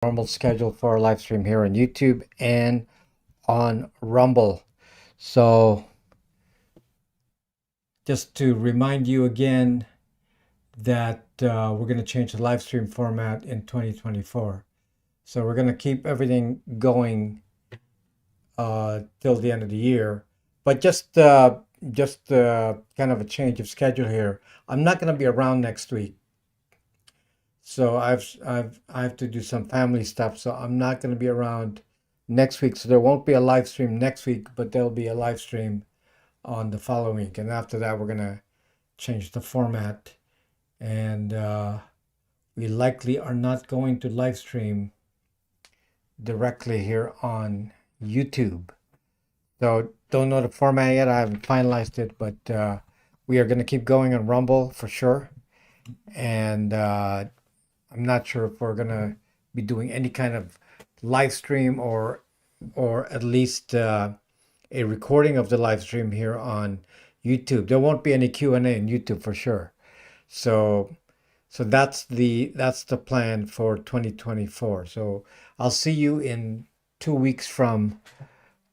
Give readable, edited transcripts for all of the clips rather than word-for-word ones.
normal schedule for our live stream here on YouTube and on Rumble. So just to remind you again that we're going to change the live stream format in 2024. So we're going to keep everything going till the end of the year, but just kind of a change of schedule here. I'm not going to be around next week. So I have to do some family stuff, so I'm not going to be around next week. So there won't be a live stream next week, but there'll be a live stream on the following week. And after that, we're going to change the format. And we likely are not going to live stream directly here on YouTube. So don't know the format yet. I haven't finalized it, but we are going to keep going on Rumble for sure. And I'm not sure if we're gonna be doing any kind of live stream or at least a recording of the live stream here on YouTube. There won't be any Q&A on YouTube for sure. So that's the plan for 2024. So I'll see you in 2 weeks from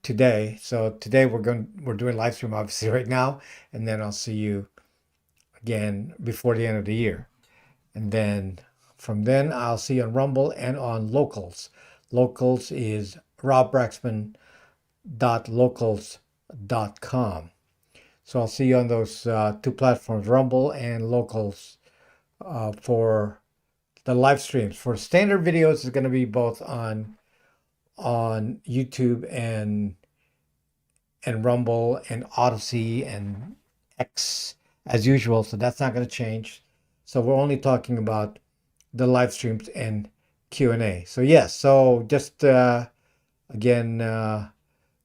today. So today we're doing live stream obviously right now, and then I'll see you again before the end of the year. And then from then, I'll see you on Rumble and on Locals. Locals is robbraxman.locals.com. So I'll see you on those two platforms, Rumble and Locals, for the live streams. For standard videos, it's going to be both on YouTube and Rumble and Odysee and X as usual. So that's not going to change. So we're only talking about the live streams and Q&A. So yes, so just again,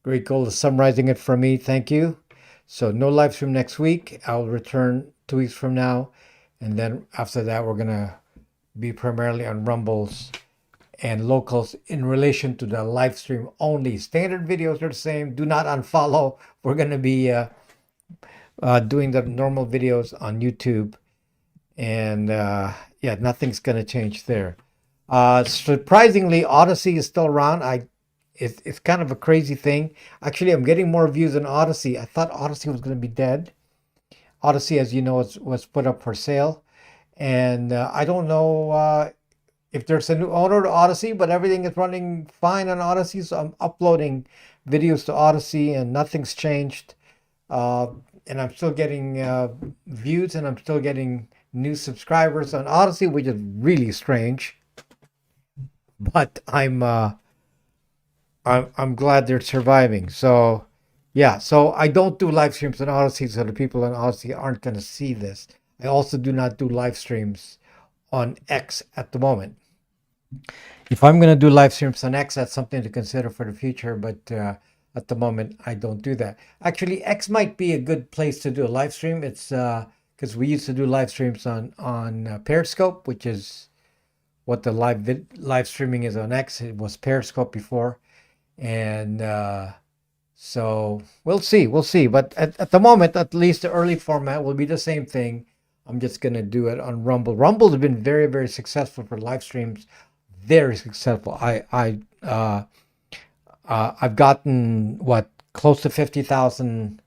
great goal is summarizing it for me. Thank you. So no live stream next week. I'll return 2 weeks from now. And then after that, we're going to be primarily on Rumbles and Locals in relation to the live stream only. Standard videos are the same. Do not unfollow. We're going to be doing the normal videos on YouTube. And yeah, nothing's going to change there. Surprisingly, Odysee is still around. It's kind of a crazy thing. Actually, I'm getting more views on Odysee. I thought Odysee was going to be dead. Odysee, as you know, was put up for sale. And I don't know if there's a new owner to Odysee, but everything is running fine on Odysee. So I'm uploading videos to Odysee and nothing's changed. And I'm still getting views, and I'm still getting new subscribers on Odysee, which is really strange. But I'm glad they're surviving. So yeah, so I don't do live streams on Odysee, so the people on Odysee aren't going to see this. I also do not do live streams on X at the moment. If I'm going to do live streams on X, that's something to consider for the future, but at the moment I don't do that. Actually, X might be a good place to do a live stream. It's because we used to do live streams on Periscope, which is what the live streaming is on X. It was Periscope before, and so we'll see. But at the moment, at least the early format will be the same thing. I'm just gonna do it on Rumble. Rumble has been very, very successful for live streams. Very successful. I've gotten close to 50,000.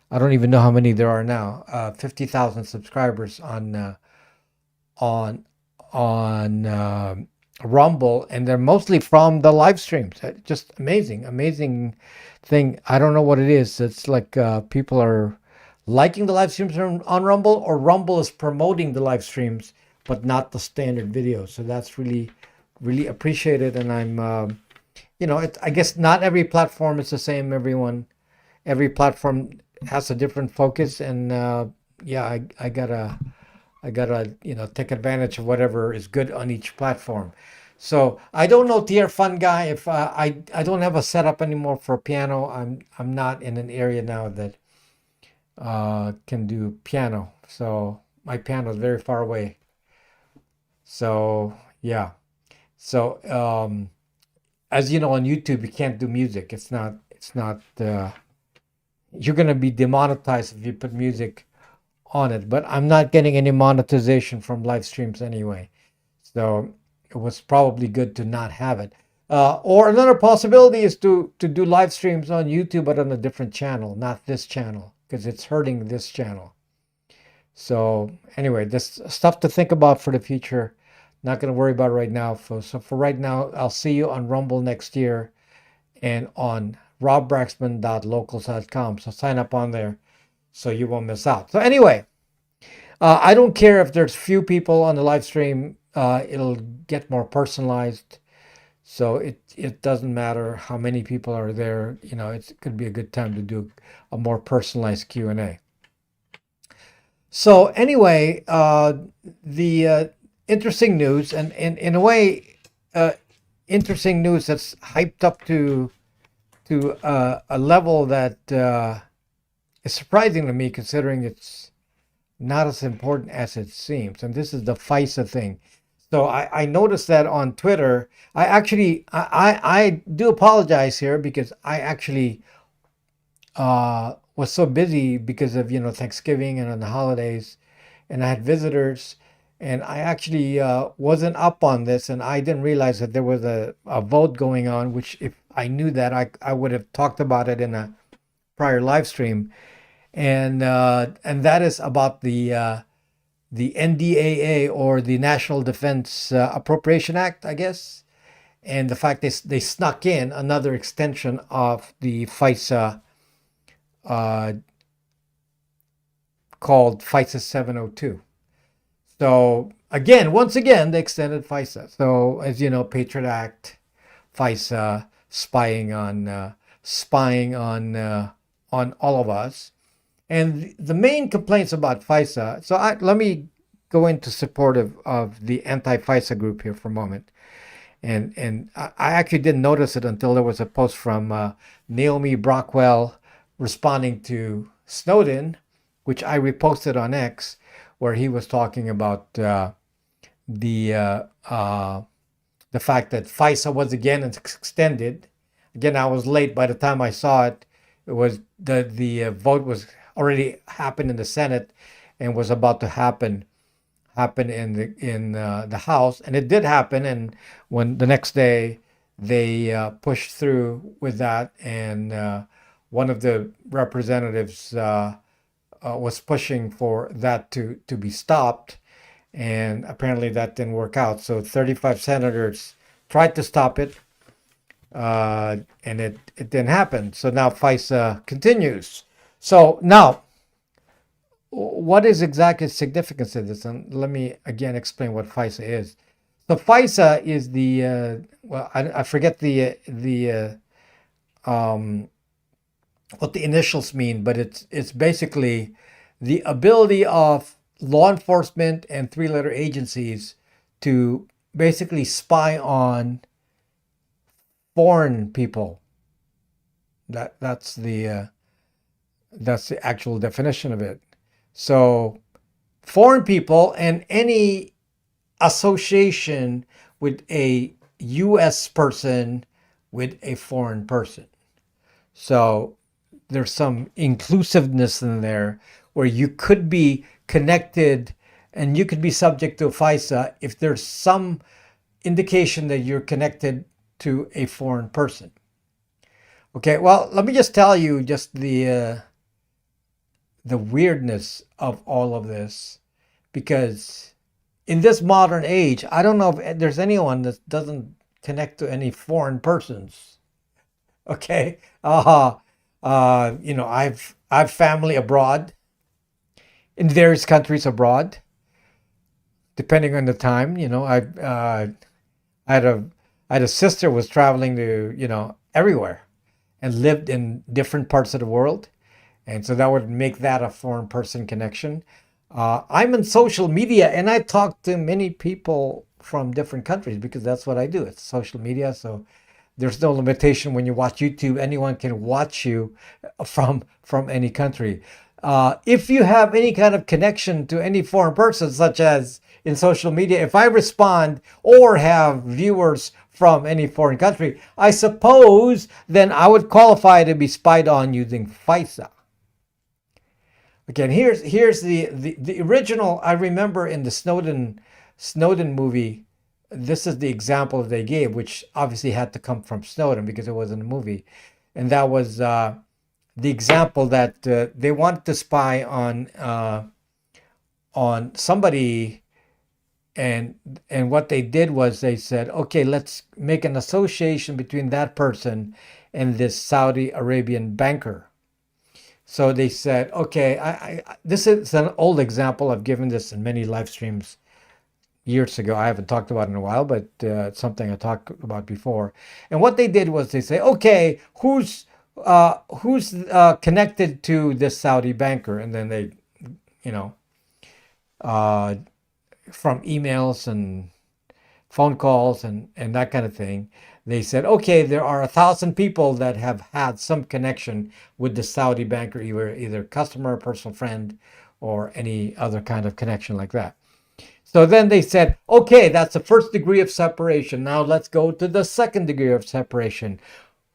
I don't even know how many there are now. 50,000 subscribers on Rumble, and they're mostly from the live streams. Just amazing thing. I don't know what it is. It's like people are liking the live streams on Rumble, or Rumble is promoting the live streams, but not the standard videos. So that's really, really appreciated. And I'm, I guess not every platform is the same. Every platform has a different focus, and yeah, I gotta take advantage of whatever is good on each platform. So I don't know, TR Fun Guy, if I don't have a setup anymore for piano. I'm not in an area now that can do piano, so my piano is very far away. So yeah, so as you know, on YouTube you can't do music. It's not you're gonna be demonetized if you put music on it, but I'm not getting any monetization from live streams anyway. So it was probably good to not have it. Or another possibility is to do live streams on YouTube, but on a different channel, not this channel, because it's hurting this channel. So anyway, this stuff to think about for the future. Not going to worry about it right now. So for right now, I'll see you on Rumble next year and on robbraxman.locals.com. So sign up on there so you won't miss out. So anyway, I don't care if there's few people on the live stream. It'll get more personalized. So it doesn't matter how many people are there. You know, it could be a good time to do a more personalized Q&A. So anyway, the interesting news, and in a way, interesting news that's hyped up to a level that is surprising to me, considering it's not as important as it seems. And this is the FISA thing. So I noticed that on Twitter. I do apologize here, because I actually was so busy because of, Thanksgiving and on the holidays, and I had visitors, and I actually wasn't up on this, and I didn't realize that there was a vote going on, which if I knew that, I would have talked about it in a prior live stream, and that is about the NDAA, or the National Defense Appropriation Act, I guess, and the fact they snuck in another extension of the FISA, called FISA 702. So once again, they extended FISA. So as you know, Patriot Act, FISA, spying on all of us. And the main complaints about FISA. So let me go into support of the anti-FISA group here for a moment. And I actually didn't notice it until there was a post from Naomi Brockwell responding to Snowden, which I reposted on X, where he was talking about the fact that FISA was again extended. Again, I was late. By the time I saw it, it was the vote was already happened in the Senate, and was about to happen in the House, and it did happen. And when the next day they pushed through with that, and one of the representatives was pushing for that to be stopped, and apparently that didn't work out. So 35 senators tried to stop it, and it didn't happen. So now FISA continues. So now, what is exactly the significance of this? And let me again explain what FISA is. So FISA is the I forget what the initials mean, but it's basically the ability of law enforcement and three-letter agencies to basically spy on foreign people. That's the actual definition of it. So foreign people and any association with a U.S. person with a foreign person. So there's some inclusiveness in there, where you could be connected and you could be subject to FISA if there's some indication that you're connected to a foreign person. Okay, well, let me just tell you just the weirdness of all of this, because in this modern age, I don't know if there's anyone that doesn't connect to any foreign persons. Okay, I've family abroad, in various countries abroad, depending on the time. I had a sister who was traveling to everywhere, and lived in different parts of the world. And so that would make that a foreign person connection. I'm in social media, and I talk to many people from different countries, because that's what I do. It's social media. So there's no limitation. When you watch YouTube, anyone can watch you from any country. If you have any kind of connection to any foreign person, such as in social media, if I respond or have viewers from any foreign country, I suppose then I would qualify to be spied on using FISA. Again, here's the original. I remember in the Snowden movie, this is the example they gave, which obviously had to come from Snowden because it was in a movie. And that was the example that they wanted to spy on somebody, and what they did was they said, okay, let's make an association between that person and this Saudi Arabian banker. So they said, okay, this is an old example. I've given this in many live streams years ago. I haven't talked about it in a while, but it's something I talked about before. And what they did was they say, okay, who's connected to this Saudi banker? And then they, you know, uh, from emails and phone calls and that kind of thing, they said, okay, there are 1,000 people that have had some connection with the Saudi banker, either customer, personal friend, or any other kind of connection like that. So then they said, okay, that's the first degree of separation. Now let's go to the second degree of separation.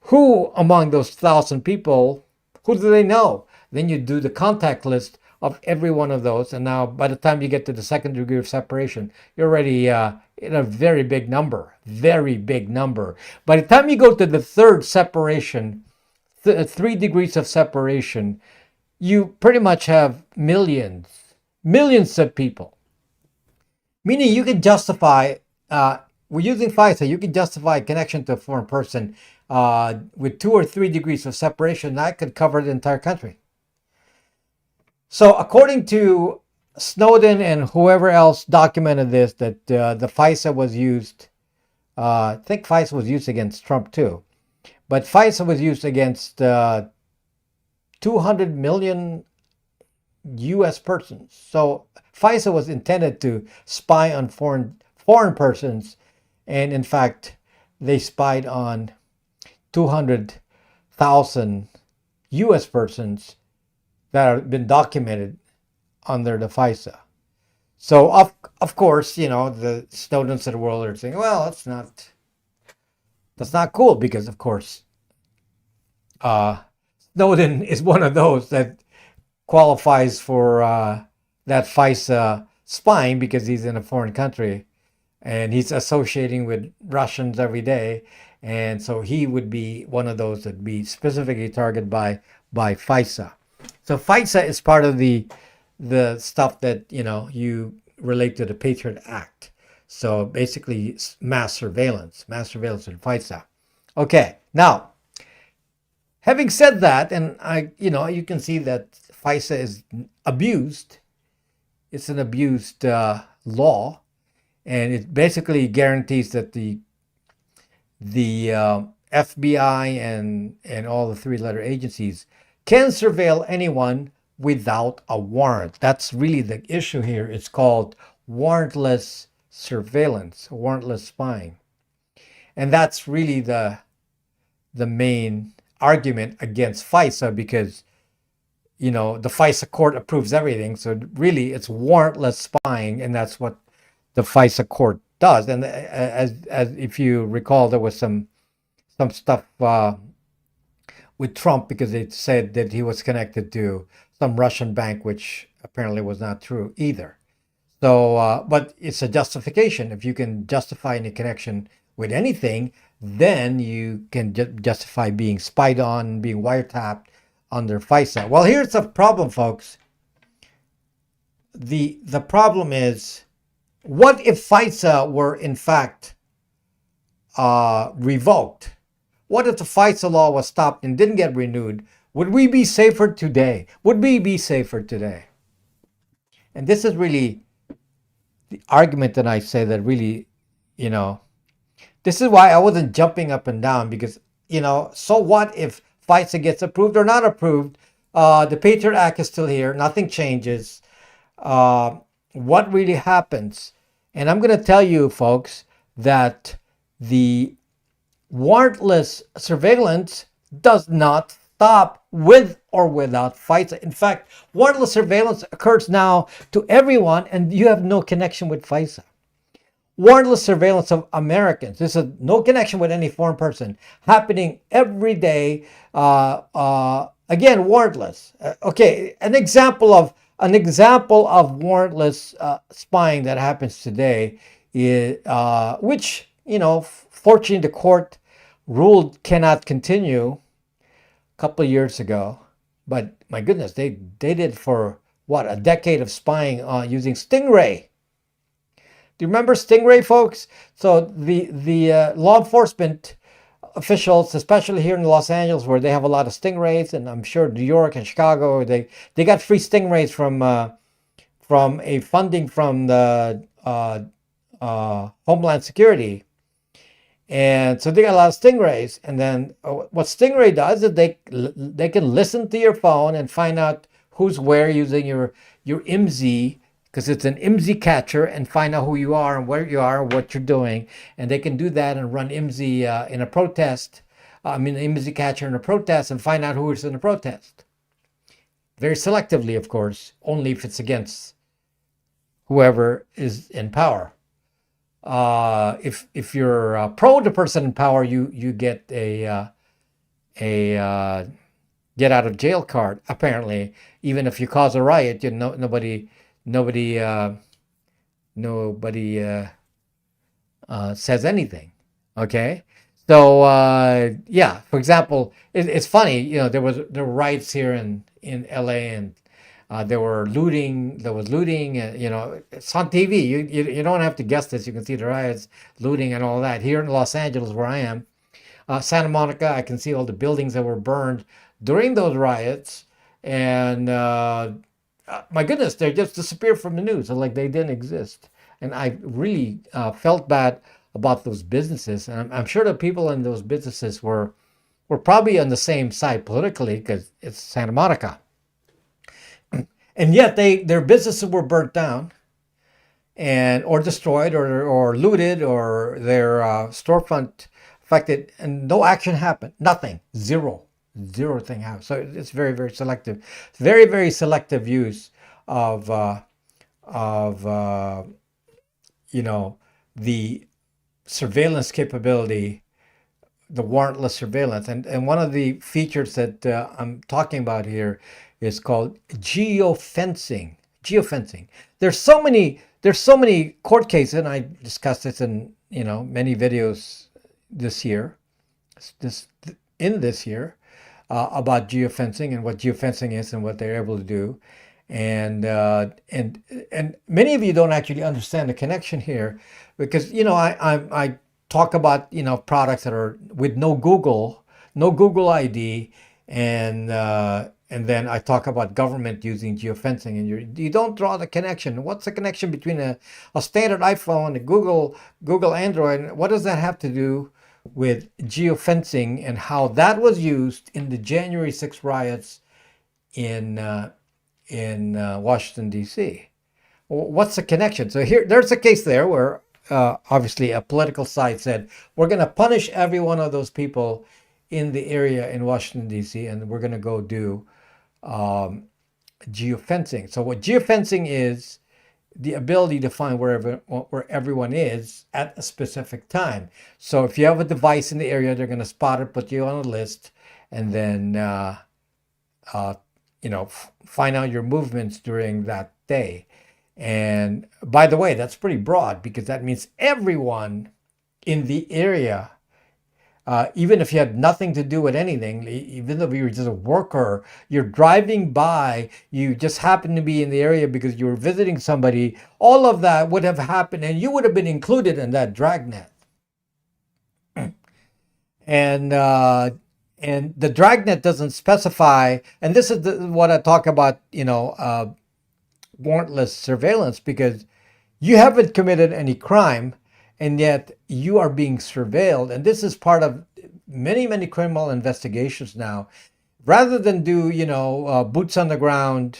Who among those 1,000 people, who do they know? Then you do the contact list of every one of those. And now by the time you get to the second degree of separation, you're already in a very big number, very big number. By the time you go to the third separation, 3 degrees of separation, you pretty much have millions of people. Meaning you can justify, we're using FISA, you can justify connection to a foreign person with 2 or 3 degrees of separation. That could cover the entire country. So according to Snowden and whoever else documented this, that the FISA was used, I think FISA was used against Trump too, but FISA was used against 200 million U.S. persons. So FISA was intended to spy on foreign persons, and in fact, they spied on 200,000 U.S. persons that have been documented under the FISA. So of course, you know, the Snowdens of the world are saying, well, that's not cool, because of course, Snowden is one of those that qualifies for that FISA spying, because he's in a foreign country and he's associating with Russians every day, and so he would be one of those that be specifically targeted by FISA. So FISA is part of the stuff that, you know, you relate to the Patriot Act. So basically, mass surveillance in FISA. Okay, now, having said that, and you can see that FISA is abused. It's an abused law, and it basically guarantees that the FBI and all the 3-letter agencies can surveil anyone without a warrant. That's really the issue here. It's called warrantless surveillance, warrantless spying. And that's really the main argument against FISA, because, you know, the FISA court approves everything. So really it's warrantless spying, and that's what the FISA court does. And as if you recall, there was some stuff with Trump, because it said that he was connected to some Russian bank, which apparently was not true either. So, but it's a justification. If you can justify any connection with anything, then you can justify being spied on, being wiretapped under FISA. Well, here's the problem, folks. The problem is, what if FISA were in fact revoked? What if the FISA law was stopped and didn't get renewed? Would we be safer today? Would we be safer today? And this is really the argument that I say that really, you know, this is why I wasn't jumping up and down, because, you know, so what if FISA gets approved or not approved? The Patriot Act is still here. Nothing changes. What really happens? And I'm going to tell you, folks, that the warrantless surveillance does not stop with or without FISA. In fact, warrantless surveillance occurs now to everyone, and you have no connection with FISA. Warrantless surveillance of Americans, this is no connection with any foreign person, happening every day. Again, warrantless. Okay, an example of warrantless spying that happens today which, fortunately the court ruled cannot continue a couple of years ago. But my goodness, they did for what, a decade of spying using Stingray. Do you remember Stingray, folks? So the law enforcement officials, especially here in Los Angeles, where they have a lot of stingrays, and I'm sure New York and Chicago, they got free stingrays from a funding from the Homeland Security. And so they got a lot of stingrays. And then what Stingray does is they can listen to your phone and find out who's where using your IMSI, because it's an IMSI catcher, and find out who you are and where you are and what you're doing. And they can do that and run IMSI in a protest. IMSI catcher in a protest, and find out who is in a protest. Very selectively, of course, only if it's against whoever is in power. If you're pro the person in power, you get a get out of jail card. Apparently, even if you cause a riot, nobody says anything. Okay, so yeah. For example, it's funny. There were riots here in LA, and there was looting. It's on TV. You don't have to guess this. You can see the riots, looting, and all that. Here in Los Angeles, where I am, Santa Monica, I can see all the buildings that were burned during those riots. And my goodness, they just disappeared from the news, like they didn't exist. And I really felt bad about those businesses. And I'm sure the people in those businesses were probably on the same side politically, because it's Santa Monica. And yet their businesses were burnt down or destroyed or looted, or their storefront affected, and no action happened. Nothing. Zero thing happened. So it's very, very selective. Very, very selective use of the surveillance capability, the warrantless surveillance. And one of the features that I'm talking about here is called geofencing. Geofencing. There's so many court cases, and I discussed this in many videos this year, about geofencing and what geofencing is and what they're able to do. And many of you don't actually understand the connection here, because I talk about products that are with no Google ID, and then I talk about government using geofencing, and you don't draw the connection. What's the connection between a standard iPhone, a Google Android? What does that have to do with geofencing and how that was used in the January 6th riots in Washington, D.C.? What's the connection? So there's a case there where obviously a political side said, we're going to punish every one of those people in the area in Washington, D.C., and we're going to go do geofencing. So what geofencing is, the ability to find where everyone is at a specific time. So if you have a device in the area, they're going to spot it, put you on a list, and then find out your movements during that day. And by the way, that's pretty broad, because that means everyone in the area, even if you had nothing to do with anything, even though you were just a worker, you're driving by, you just happen to be in the area because you were visiting somebody, all of that would have happened, and you would have been included in that dragnet. And the dragnet doesn't specify, and this is what I talk about, warrantless surveillance, because you haven't committed any crime, and yet you are being surveilled. And this is part of many, many criminal investigations now. Rather than do, boots on the ground,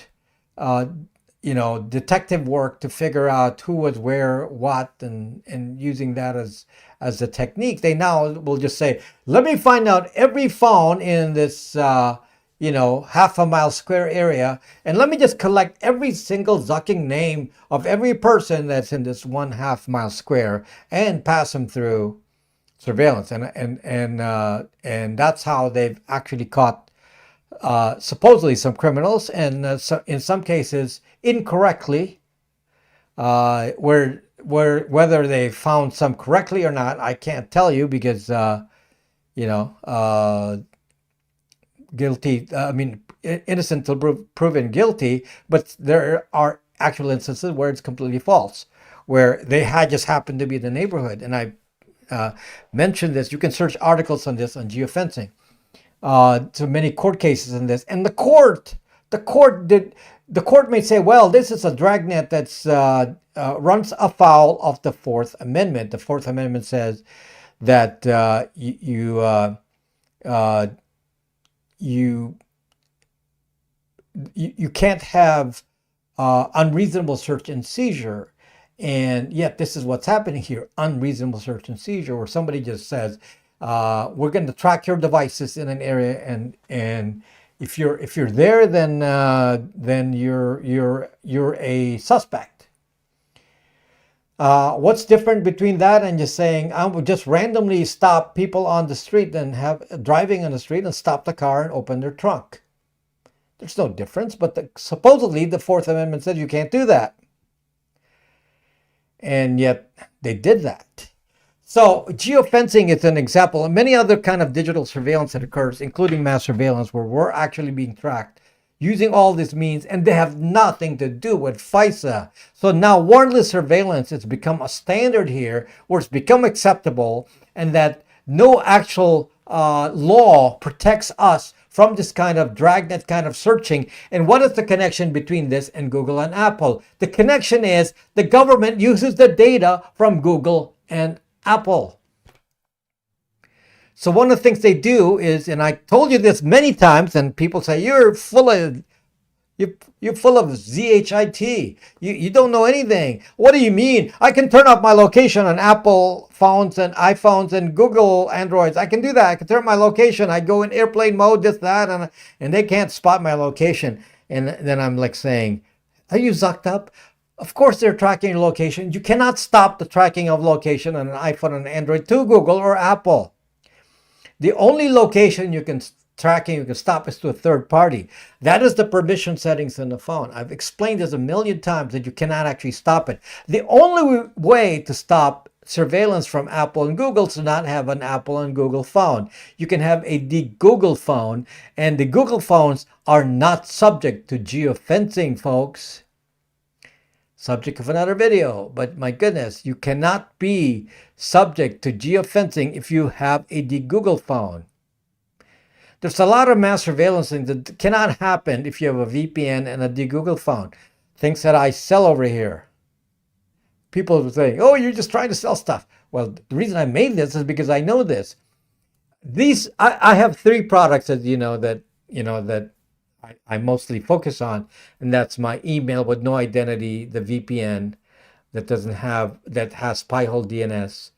detective work to figure out who was where, what, and using that as a technique, they now will just say, let me find out every phone in this, half a mile square area, and let me just collect every single zucking name of every person that's in this 1/2 mile square and pass them through surveillance. And that's how they've actually caught supposedly some criminals, and so in some cases incorrectly, Whether they found some correctly or not, I can't tell you because you know, guilty. I mean, innocent till proven guilty. But there are actual instances where it's completely false, where they had just happened to be in the neighborhood. And I mentioned this. You can search articles on this on geofencing. To many court cases in this, and the court may say, well, this is a dragnet that's runs afoul of the Fourth Amendment. The Fourth Amendment says that you can't have unreasonable search and seizure. And yet this is what's happening here, unreasonable search and seizure, where somebody just says, we're going to track your devices in an area, and if you're there, then you're a suspect. What's different between that and just saying I would just randomly stop people on the street and have driving on the street and stop the car and open their trunk? There's no difference, but supposedly the Fourth Amendment says you can't do that. And yet they did that. So geofencing is an example of many other kind of digital surveillance that occurs, including mass surveillance, where we're actually being tracked using all these means, and they have nothing to do with FISA. So now warrantless surveillance has become a standard here, where it's become acceptable, and that no actual law protects us from this kind of dragnet kind of searching. And what is the connection between this and Google and Apple? The connection is the government uses the data from Google and Apple. So one of the things they do is, and I told you this many times, and people say you're full of ZHIT. You don't know anything. What do you mean? I can turn off my location on Apple phones and iPhones and Google Androids. I can do that. I can turn my location. I go in airplane mode, this, that, and they can't spot my location. And then I'm like saying, are you zucked up? Of course they're tracking your location. You cannot stop the tracking of location on an iPhone and Android to Google or Apple. The only location you can stop is to a third party. That is the permission settings in the phone. I've explained this a million times that you cannot actually stop it. The only way to stop surveillance from Apple and Google is to not have an Apple and Google phone. You can have a de-Google phone, and the Google phones are not subject to geofencing, folks. Subject of another video, but my goodness, you cannot be subject to geofencing if you have a de-Google phone. There's a lot of mass surveillance things that cannot happen if you have a VPN and a de-Google phone. Things that I sell over here. People will say, oh, you're just trying to sell stuff. Well, the reason I made this is because I know this. I have 3 products that I mostly focus on, and that's my email with no identity, the VPN that has Pi-hole DNS,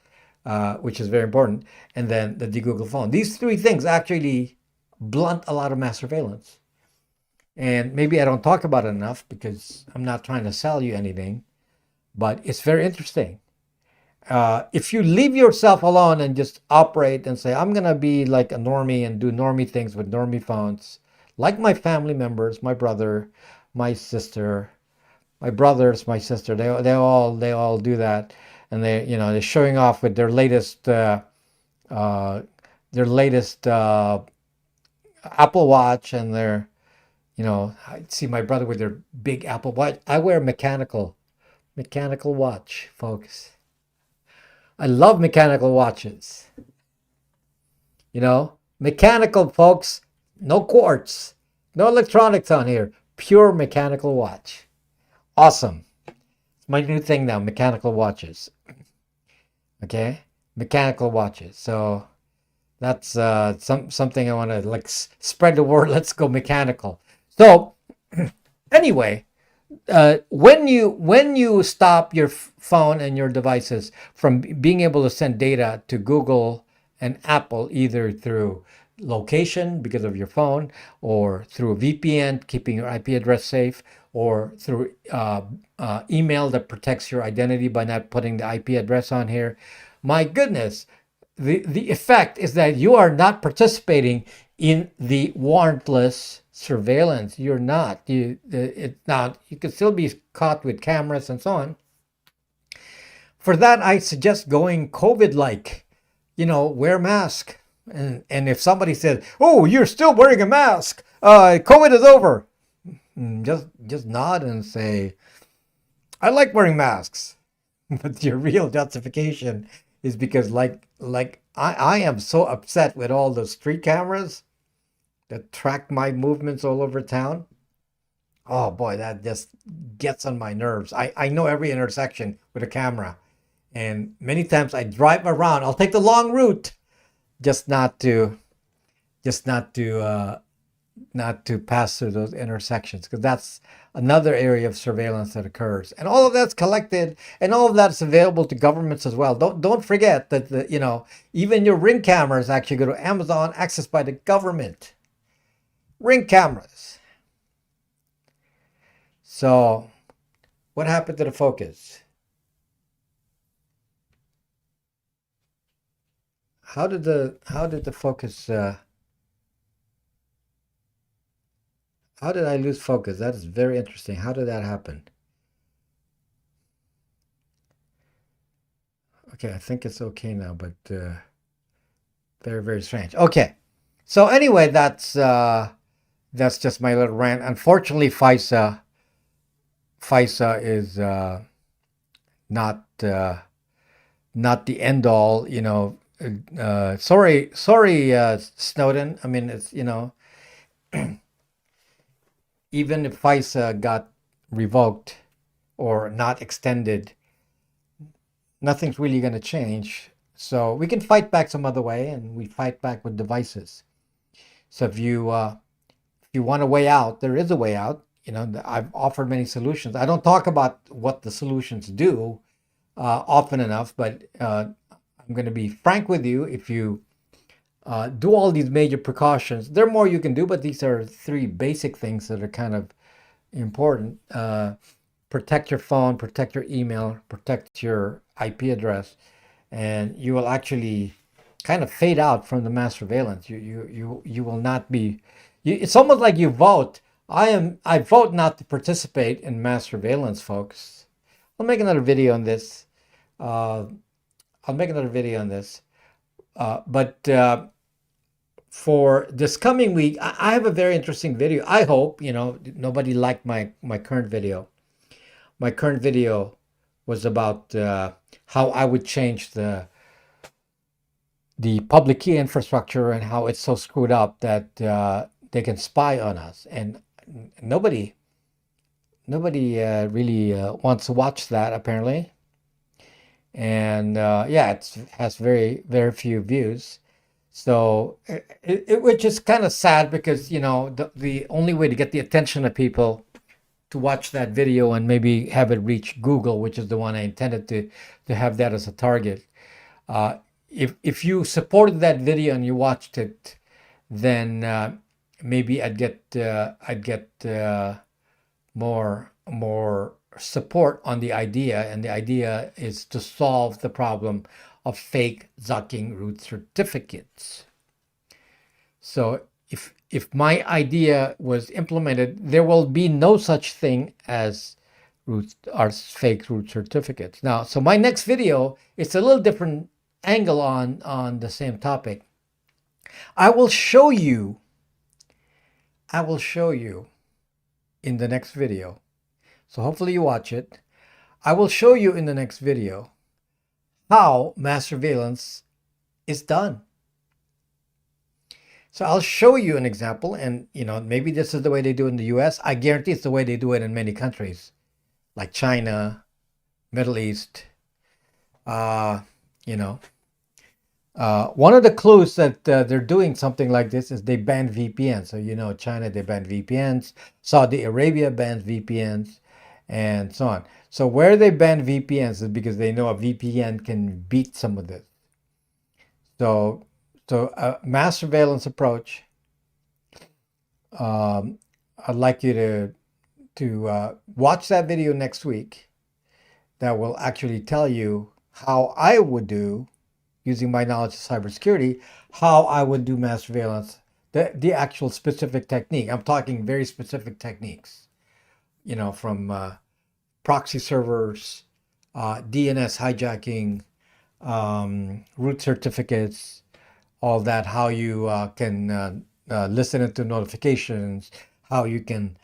which is very important, and then the de-Google phone. These 3 things actually blunt a lot of mass surveillance. And maybe I don't talk about it enough because I'm not trying to sell you anything, but it's very interesting. If you leave yourself alone and just operate and say, I'm going to be like a normie and do normie things with normie phones, like my family members, my brother, my sister, my brothers, my sister, they all do that, and they're showing off with their latest Apple Watch, and I see my brother with their big Apple Watch. I wear a mechanical watch, folks. I love mechanical watches. Mechanical, folks. No quartz, no electronics on here. Pure mechanical watch. Awesome. It's my new thing now, mechanical watches. Okay? Mechanical watches. So that's something I want to spread the word. Let's go mechanical. So anyway, when you stop your phone and your devices from being able to send data to Google and Apple, either through location because of your phone, or through a VPN keeping your IP address safe, or through email that protects your identity by not putting the IP address on here, my goodness, the effect is that you are not participating in the warrantless surveillance. You're not. You can still be caught with cameras and so on, for that, I suggest going COVID-like, wear a mask. And if somebody says, "Oh, you're still wearing a mask, COVID is over," just nod and say, "I like wearing masks." But your real justification is because, I am so upset with all the street cameras that track my movements all over town. Oh boy, that just gets on my nerves. I know every intersection with a camera. And many times I drive around. I'll take the long route just not to just not to pass through those intersections, because that's another area of surveillance that occurs. And all of that's collected, and all of that's available to governments as well. Don't forget that even your Ring cameras actually go to Amazon, accessed by the government. Ring cameras. So what happened to the focus? How did the focus how did I lose focus? That is very interesting. How did that happen? Okay, I think it's okay now, but very, very strange. Okay. So anyway, that's just my little rant. Unfortunately, FISA is not the end all, sorry, Snowden. I mean, it's, even if FISA got revoked or not extended, nothing's really going to change. So we can fight back some other way, and we fight back with devices. So if you want a way out, there is a way out. I've offered many solutions. I don't talk about what the solutions do often enough, but I'm going to be frank with you. If you do all these major precautions, there are more you can do, but these are three basic things that are kind of important. Protect your phone, protect your email, protect your IP address, and you will actually kind of fade out from the mass surveillance. You will not be. It's almost like you vote. I vote not to participate in mass surveillance, folks. I'll make another video on this. But for this coming week, I have a very interesting video. I hope, nobody liked my current video. My current video was about how I would change the public key infrastructure and how it's so screwed up that they can spy on us. And nobody really wants to watch that, apparently. And it has very, very few views. So which is kind of sad, because the only way to get the attention of people to watch that video and maybe have it reach Google, which is the one I intended to have that as a target. If you supported that video and you watched it, then maybe I'd get more support on the idea, and the idea is to solve the problem of fake Zucking root certificates. So if my idea was implemented, there will be no such thing as fake root certificates. Now, so my next video, it's a little different angle on the same topic. I will show you in the next video. So hopefully you watch it. I will show you in the next video how mass surveillance is done. So I'll show you an example, and maybe this is the way they do it in the US. I guarantee it's the way they do it in many countries, like China, Middle East. One of the clues that they're doing something like this is they ban VPNs. So China, they ban VPNs. Saudi Arabia bans VPNs, and so on. So where they ban VPNs is because they know a VPN can beat some of this. So a mass surveillance approach. I'd like you to watch that video next week. That will actually tell you how I would do, using my knowledge of cybersecurity, how I would do mass surveillance, the actual specific technique. I'm talking very specific techniques, from proxy servers, DNS hijacking, root certificates, all that, how you can listen to notifications, how you can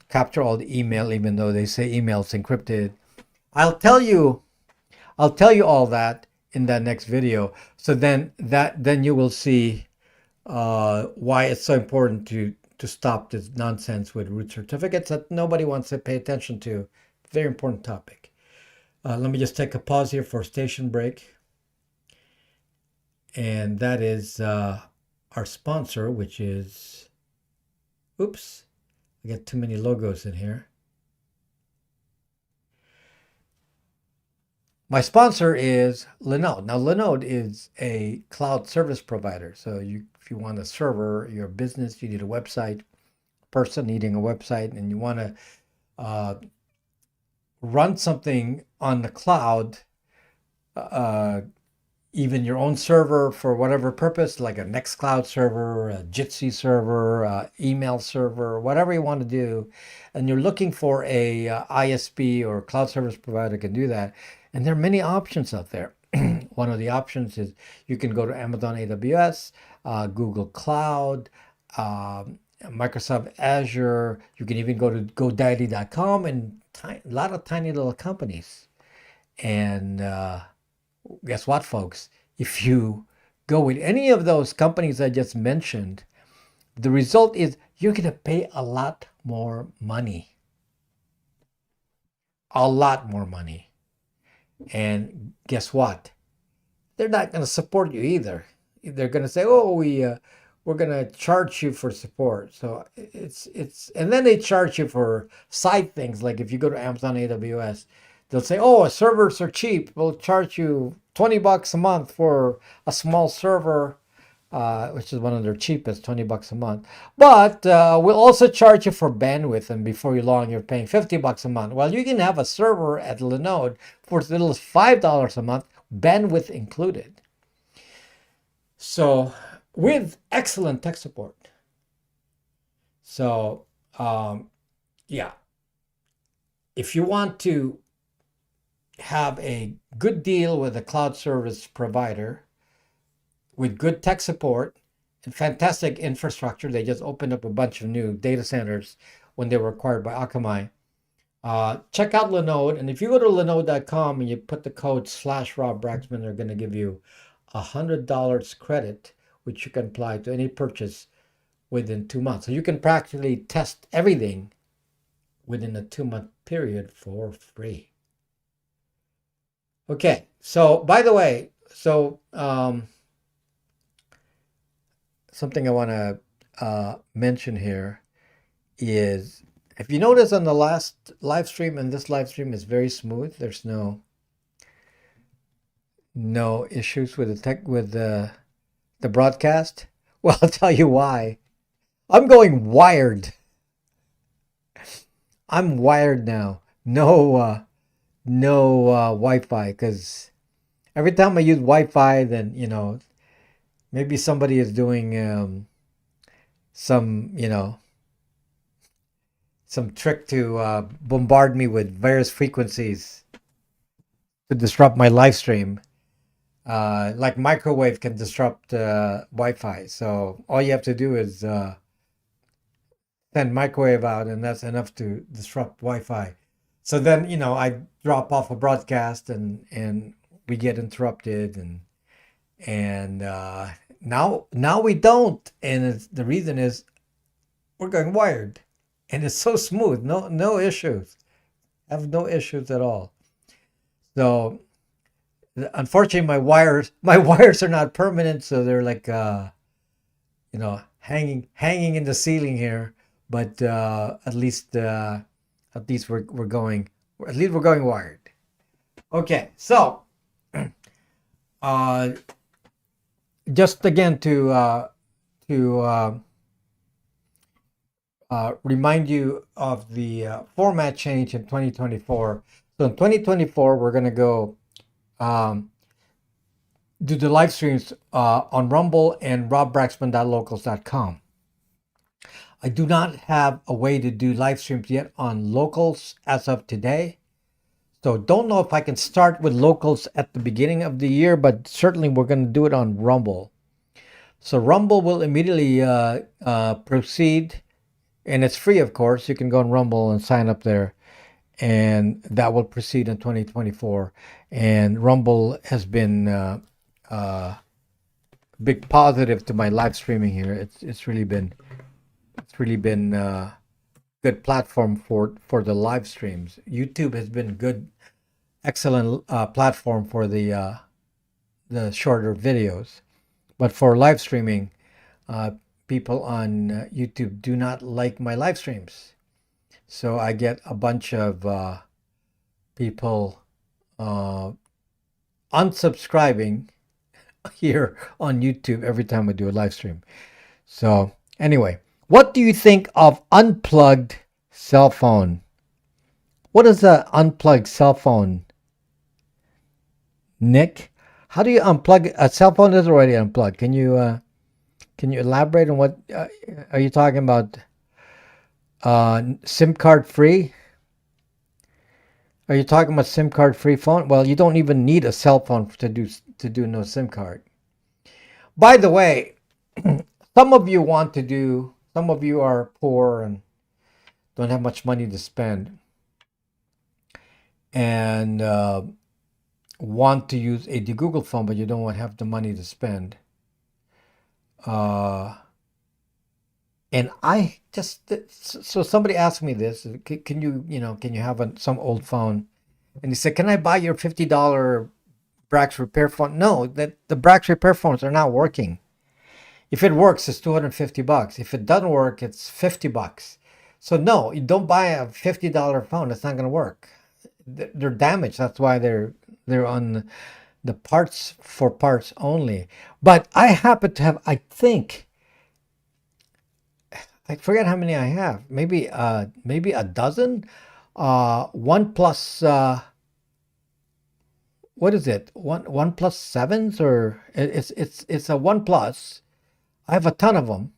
capture all the email, even though they say email's encrypted. I'll tell you all that in that next video. So then you will see why it's so important to stop this nonsense with root certificates that nobody wants to pay attention to. Very important topic. Let me just take a pause here for a station break. And that is our sponsor, which is, oops, I got too many logos in here. My sponsor is Linode. Now, Linode is a cloud service provider. So if you want a server, your business, you need a website, person needing a website, and you want to run something on the cloud, even your own server for whatever purpose, like a Nextcloud server, a Jitsi server, email server, whatever you want to do, and you're looking for a ISP or cloud service provider can do that. And there are many options out there. One of the options is you can go to Amazon AWS, Google Cloud, Microsoft Azure. You can even go to GoDaddy.com, and a lot of tiny little companies. And guess what, folks? If you go with any of those companies I just mentioned, the result is you're going to pay a lot more money. A lot more money. And guess what? They're not going to support you either. They're going to say, "Oh, we're going to charge you for support." So and then they charge you for side things. Like if you go to Amazon AWS, they'll say, "Oh, servers are cheap. We'll charge you $20 a month for a small server," which is one of their cheapest, $20 a month. But we'll also charge you for bandwidth, and before you long, you're paying $50 a month. Well, you can have a server at Linode for as little as $5 a month, bandwidth included. So with excellent tech support. So yeah, if you want to have a good deal with a cloud service provider with good tech support and fantastic infrastructure, they just opened up a bunch of new data centers when they were acquired by Akamai. Check out Linode, and if you go to linode.com and you put the code /Rob Braxman, they're going to give you $100 credit, which you can apply to any purchase within 2 months. So you can practically test everything within a 2-month period for free. Okay, so by the way, something I want to mention here is, if you notice on the last live stream, and this live stream is very smooth, there's no issues with the broadcast. Well, I'll tell you why. I'm going wired. I'm wired now. No Wi-Fi, because every time I use Wi-Fi, then maybe somebody is doing some trick to bombard me with various frequencies to disrupt my live stream. Like microwave can disrupt Wi-Fi. So all you have to do is send microwave out, and that's enough to disrupt Wi-Fi. So then, I drop off a broadcast and we get interrupted, and now we don't. And the reason is we're going wired, and it's so smooth. No issues. I have no issues at all. So unfortunately, my wires are not permanent, so they're like hanging in the ceiling here. But at least we're going wired. Okay, so just again to remind you of the format change in 2024. So in 2024, we're going to go do the live streams on Rumble and robbraxman.locals.com. I do not have a way to do live streams yet on Locals as of today. So don't know if I can start with locals at the beginning of the year, but certainly we're going to do it on Rumble. So Rumble will immediately proceed, and it's free, of course. You can go on Rumble and sign up there, and that will proceed in 2024. And Rumble has been big positive to my live streaming here. It's really been good platform for the live streams. YouTube has been good, excellent platform for the shorter videos, but for live streaming, people on YouTube do not like my live streams, so I get a bunch of people unsubscribing here on YouTube every time I do a live stream. So anyway, what do you think of unplugged cell phone? What is an unplugged cell phone, Nick? How do you unplug a cell phone? Is already unplugged. Can you elaborate on what are you talking about? SIM card free? Are you talking about SIM card free phone? Well, you don't even need a cell phone to do no SIM card. By the way, some of you are poor and don't have much money to spend, and want to use a Google phone, but you don't want to have the money to spend. And I just, so somebody asked me this, can you have some old phone? And he said, can I buy your $50 Brax repair phone? No, that the Brax repair phones are not working. If it works, it's $250. If it doesn't work, it's $50. So no, you don't buy a $50 phone. It's not going to work. They're damaged. That's why they're on the parts for parts only. But I happen to have, I think, I forget how many I have. Maybe a dozen. OnePlus. What is it? OnePlus 7s, or it's a OnePlus. I have a ton of them.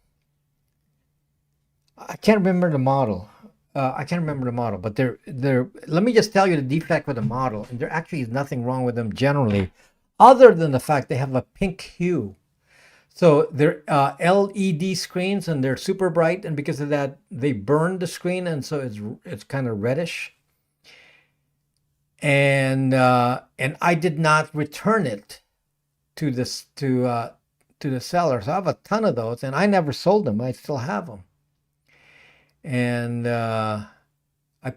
I can't remember the model. But they're. Let me just tell you the defect with the model, and there actually is nothing wrong with them generally, other than the fact they have a pink hue. So they're LED screens, and they're super bright, and because of that, they burn the screen, and so it's kind of reddish. And I did not return it to the seller, so I have a ton of those, and I never sold them. I still have them. And I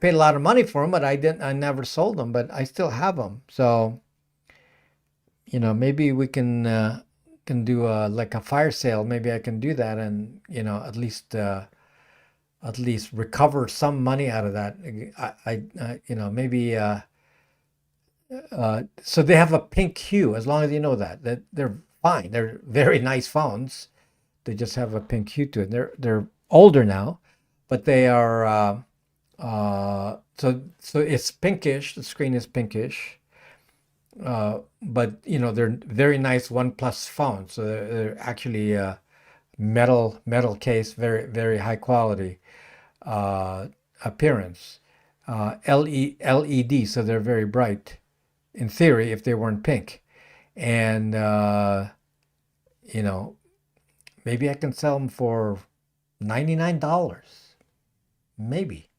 paid a lot of money for them, but I never sold them, but I still have them. So, maybe we can do like a fire sale. Maybe I can do that, and at least recover some money out of that. Maybe so they have a pink hue. As long as you know that they're fine. They're very nice phones. They just have a pink hue to it. They're older now, but they are so it's pinkish. The screen is pinkish. But they're very nice OnePlus phones. So they're actually metal case, very very high quality appearance. LED, so they're very bright. In theory, if they weren't pink, and maybe I can sell them for $99. Maybe.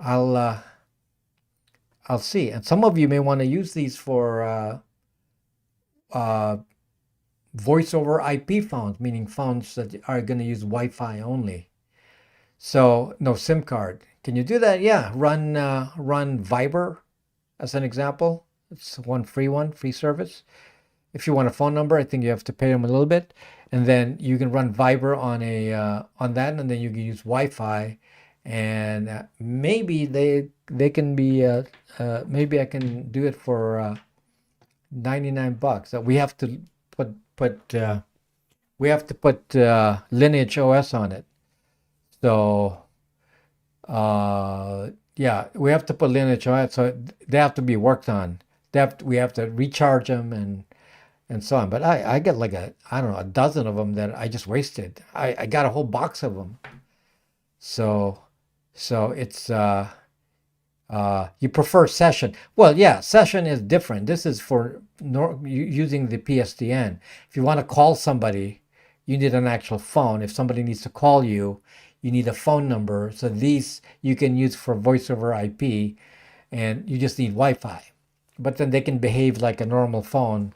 I'll see. And some of you may want to use these for voice over IP phones, meaning phones that are going to use Wi-Fi only. So no SIM card. Can you do that? Yeah. Run Viber as an example. It's free service. If you want a phone number, I think you have to pay them a little bit, and then you can run Viber on that, and then you can use Wi-Fi, and maybe they can be maybe I can do it for $99. We have to put Lineage OS on it. So yeah, we have to put Lineage OS, so they have to be worked on. We have to recharge them and so on. But I get like a dozen of them that I just wasted. I got a whole box of them. So it's You prefer session. Well, yeah, session is different. This is for using the PSTN. If you want to call somebody, you need an actual phone. If somebody needs to call you, you need a phone number. So these you can use for voice over IP, and you just need Wi-Fi. But then they can behave like a normal phone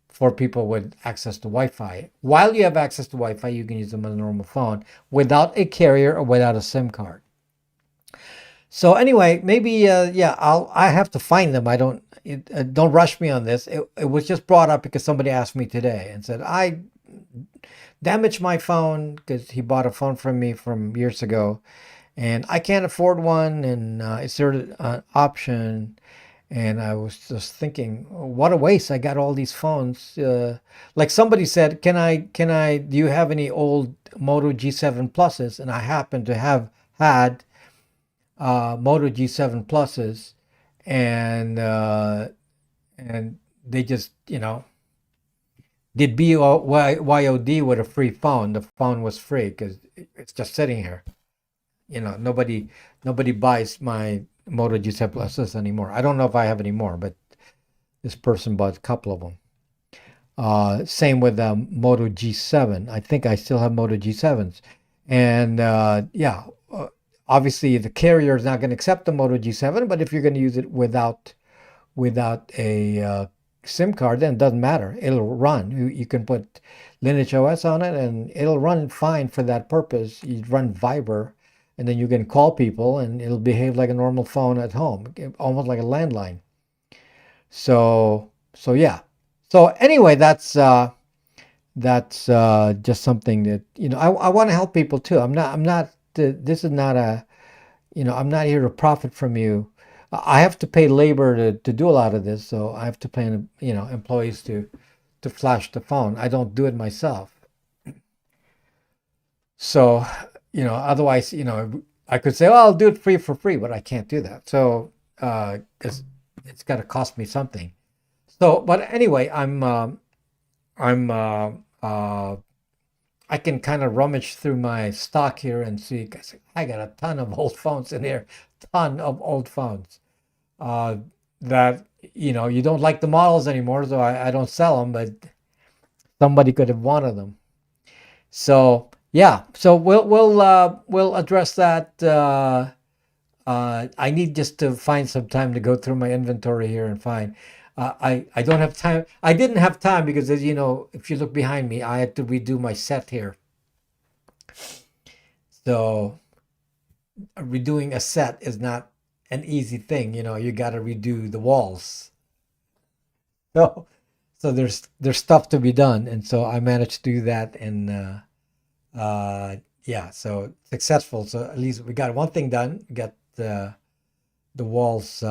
for people with access to Wi-Fi. While you have access to Wi-Fi, you can use them as a normal phone without a carrier or without a SIM card. So anyway, maybe yeah, I have to find them. I don't rush me on this. It was just brought up because somebody asked me today and said I damaged my phone because he bought a phone from me from years ago, and I can't afford one. And is there an option? And I was just thinking, oh, what a waste! I got all these phones. Like somebody said, do you have any old Moto G7 Pluses? And I happen to have had Moto G7 Pluses, and they just did BYOD with a free phone. The phone was free because it's just sitting here. Nobody buys my Moto G7 Pluses anymore. I don't know if I have any more, but this person bought a couple of them. Same with Moto G7. I think I still have Moto G7s, and yeah. Obviously, the carrier is not going to accept the Moto G7, but if you're going to use it without a SIM card, then it doesn't matter. It'll run. You can put Lineage OS on it, and it'll run fine for that purpose. You run Viber, and then you can call people, and it'll behave like a normal phone at home, almost like a landline. So yeah. So anyway, that's just something that I want to help people too. I'm not. This is not I'm not here to profit from you. I have to pay labor to do a lot of this, so I have to pay employees to flash the phone. I don't do it myself. So otherwise I could say, well, I'll do it for free, but I can't do that. So because it's got to cost me something. So, but anyway, I can kind of rummage through my stock here and see, I got a ton of old phones in here, ton of old phones that, you don't like the models anymore, so I don't sell them, but somebody could have wanted them. So yeah, so we'll address that. I need just to find some time to go through my inventory here and find. I don't have time. I didn't have time because, as you know, if you look behind me, I had to redo my set here. So redoing a set is not an easy thing. You got to redo the walls. So there's stuff to be done, and so I managed to do that, and yeah, so successful. So at least we got one thing done. We got the walls.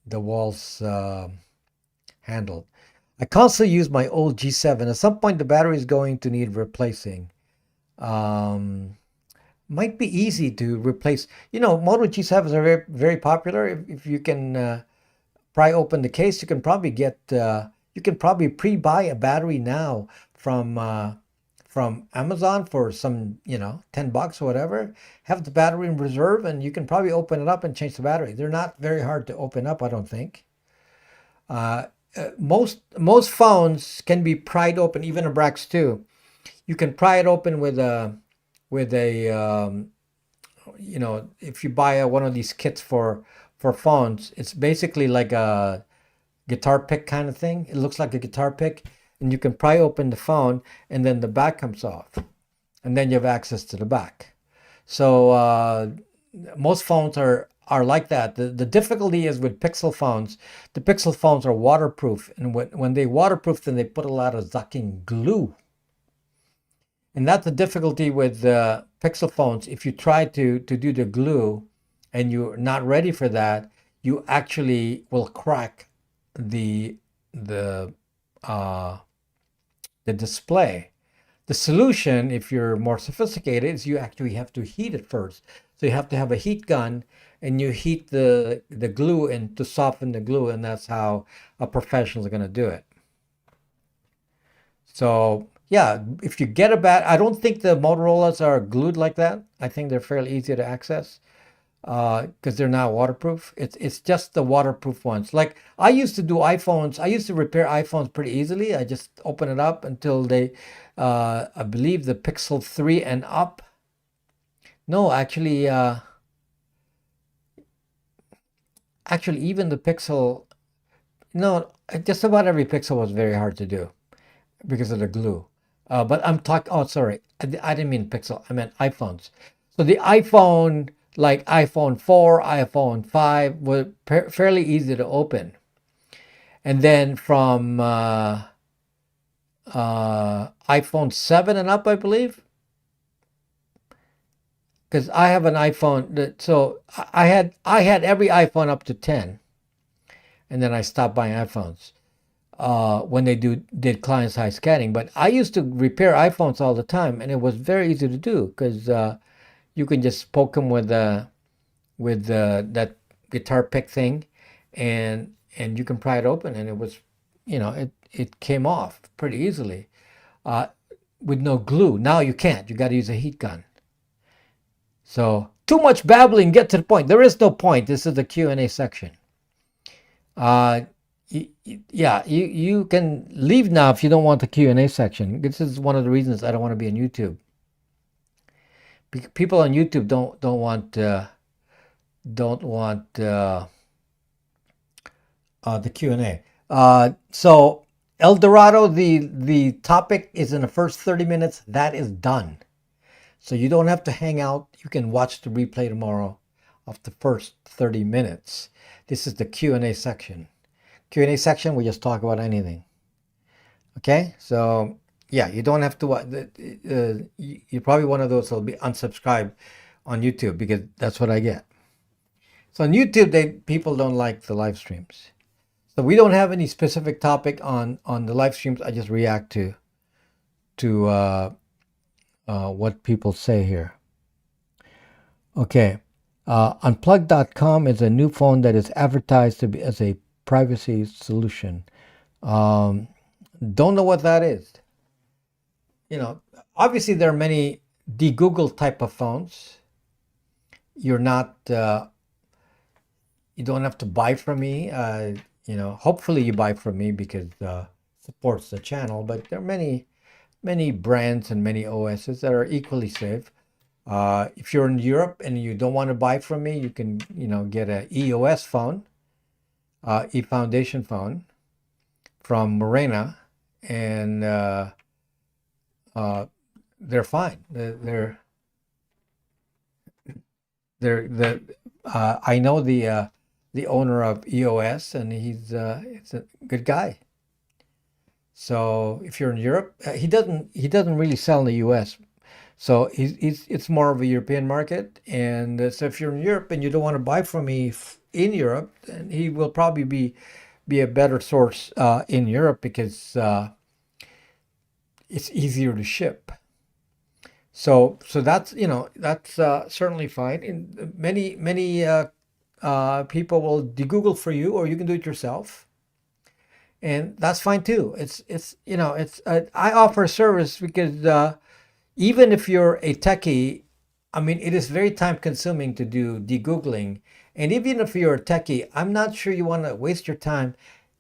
The walls handled. I constantly use my old G7. At some point, the battery is going to need replacing. Might be easy to replace. Moto G7s are very, very popular. If you can pry open the case, you can probably pre-buy a battery now from Amazon for some, $10 or whatever. Have the battery in reserve, and you can probably open it up and change the battery. They're not very hard to open up, I don't think. Most phones can be pried open, even a Brax 2. You can pry it open with a if you buy one of these kits for phones, it's basically like a guitar pick kind of thing. It looks like a guitar pick, and you can pry open the phone, and then the back comes off, and then you have access to the back. So most phones are like that. The difficulty is with Pixel phones. The Pixel phones are waterproof, and when they waterproof, then they put a lot of zucking glue. And that's the difficulty with Pixel phones. If you try to do the glue and you're not ready for that, you actually will crack the display. The solution, if you're more sophisticated, is you actually have to heat it first. So you have to have a heat gun, and you heat the glue and to soften the glue, and that's how a professional is going to do it. So yeah, if you get I don't think the Motorola's are glued like that. I think they're fairly easy to access. because they're not waterproof. It's just the waterproof ones. Like I used to do iPhones. I used to repair iPhones pretty easily. I just open it up until they, I believe the Pixel 3 and up. No, actually even the Pixel. No, just about every Pixel was very hard to do because of the glue. But I'm talking. Oh, sorry, I didn't mean Pixel. I meant iPhones. So the iPhone, like iPhone 4, iPhone 5, were fairly easy to open. And then from iPhone 7 and up, I believe, because I have an iPhone. So I had every iPhone up to 10, and then I stopped buying iPhones when they did client-side scanning. But I used to repair iPhones all the time, and it was very easy to do because you can just poke them with that guitar pick thing, and you can pry it open, and it was, it came off pretty easily with no glue. Now you can't. You got to use a heat gun. So too much babbling. Get to the point. There is no point. This is the Q&A section. Yeah, you can leave now if you don't want the Q&A section. This is one of the reasons I don't want to be on YouTube. People on YouTube don't want the Q&A. So El Dorado, the topic is in the first 30 minutes. That is done. So you don't have to hang out. You can watch the replay tomorrow of the first 30 minutes. This is the Q&A section. Q&A section, we just talk about anything. Okay, so yeah, you don't have to. You're probably one of those that'll be unsubscribed on YouTube because that's what I get. So on YouTube, people don't like the live streams. So we don't have any specific topic on the live streams. I just react to what people say here. Okay. Unplug.com is a new phone that is advertised to be as a privacy solution. Don't know what that is. Obviously there are many de-Google type of phones. You're not, you don't have to buy from me. Hopefully you buy from me because supports the channel, but there are many brands and many OSs that are equally safe. If you're in Europe and you don't want to buy from me, you can, get an EOS phone, eFoundation phone from Morena, and they're fine. I know the owner of EOS, and it's a good guy. So if you're in Europe, he doesn't really sell in the U.S. So it's more of a European market. And so if you're in Europe and you don't want to buy from me in Europe, then he will probably be a better source in Europe because it's easier to ship. So that's certainly fine. And many people will de-Google for you, or you can do it yourself. And that's fine too. I offer a service because even if you're a techie, it is very time consuming to do de-Googling. And even if you're a techie, I'm not sure you want to waste your time.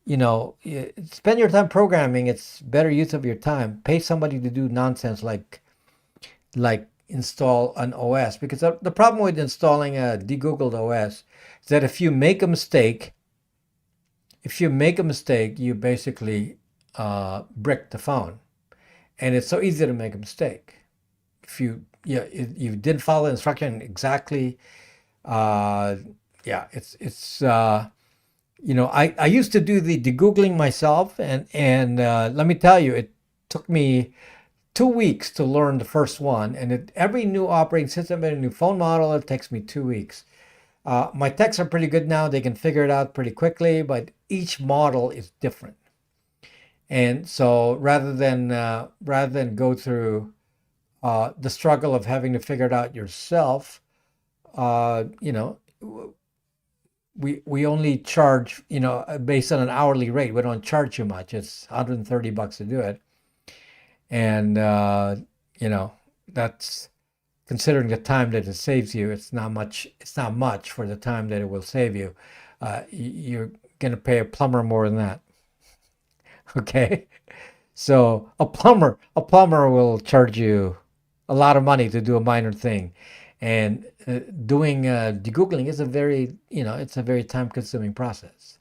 Spend your time programming. It's better use of your time. Pay somebody to do nonsense like install an OS. Because the problem with installing a de-Googled OS is that if you make a mistake, you basically brick the phone. And it's so easy to make a mistake. If you didn't follow the instruction exactly, I used to do the de-Googling myself, and let me tell you, it took me 2 weeks to learn the first one. And every new operating system and a new phone model, it takes me 2 weeks. My techs are pretty good now. They can figure it out pretty quickly, but each model is different. And so rather than go through the struggle of having to figure it out yourself, we only charge, based on an hourly rate. We don't charge you much. It's $130 to do it. And, that's considering the time that it saves you, it's not much. It's not much for the time that it will save you. You're gonna pay a plumber more than that. Okay, so a plumber will charge you a lot of money to do a minor thing, and doing degoogling is a very, it's a very time-consuming process.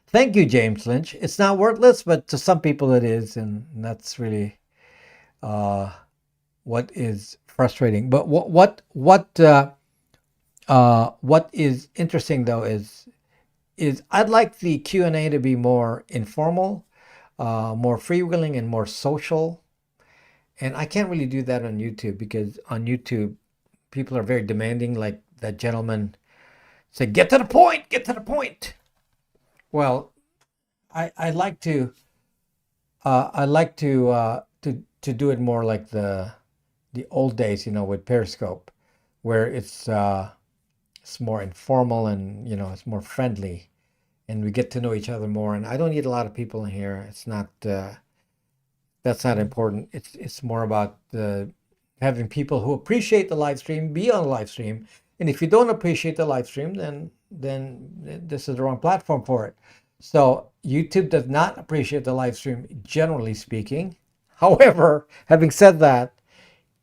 Thank you, James Lynch. It's not worthless, but to some people it is, and that's really uh, what is frustrating. But what is interesting though is I'd like the Q&A to be more informal, more freewheeling, and more social. And I can't really do that on YouTube because on YouTube people are very demanding, like that gentleman said, "Get to the point, get to the point." Well, I like to to do it more like the old days, with Periscope, where it's more informal and it's more friendly, and we get to know each other more. And I don't need a lot of people in here. It's not that's not important. It's more about having people who appreciate the live stream be on the live stream, and if you don't appreciate the live stream, then this is the wrong platform for it. So YouTube does not appreciate the live stream, generally speaking. However, having said that,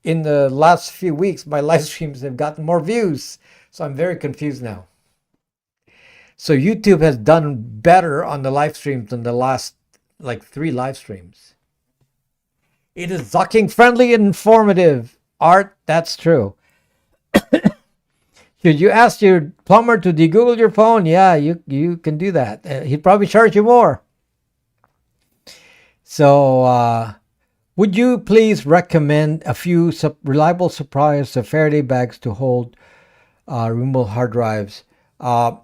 in the last few weeks, my live streams have gotten more views. So I'm very confused now. So YouTube has done better on the live streams than the last like 3 live streams. It is zucking friendly and informative. Art, that's true. Should you ask your plumber to de-Google your phone? Yeah, you can do that. He'd probably charge you more. So, would you please recommend a few reliable suppliers of Faraday bags to hold removable hard drives? Yeah,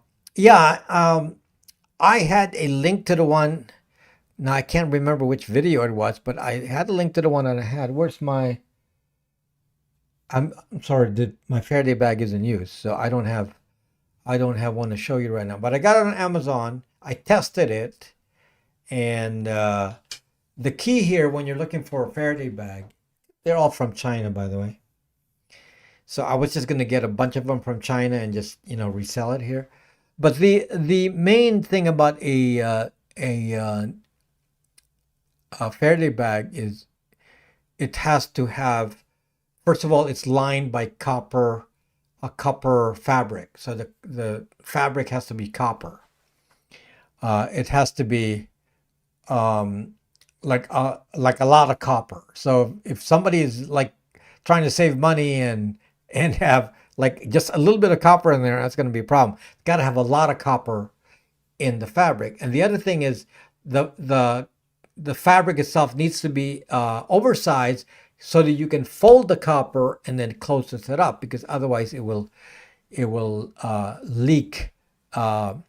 I had a link to the one. Now I can't remember which video it was, but I had a link to the one that I had. Where's my? I'm sorry, my Faraday bag is in use, so I don't have one to show you right now. But I got it on Amazon. I tested it, and the key here when you're looking for a Faraday bag, they're all from China, by the way. So I was just gonna get a bunch of them from China and just resell it here. But the main thing about a Faraday bag is it has to have, first of all, it's lined by a copper fabric. So the fabric has to be copper. It has to be like a lot of copper. So if somebody is like trying to save money and have like just a little bit of copper in there, that's going to be a problem. Got to have a lot of copper in the fabric. And the other thing is the fabric itself needs to be oversized so that you can fold the copper and then close it up, because otherwise it will leak RF.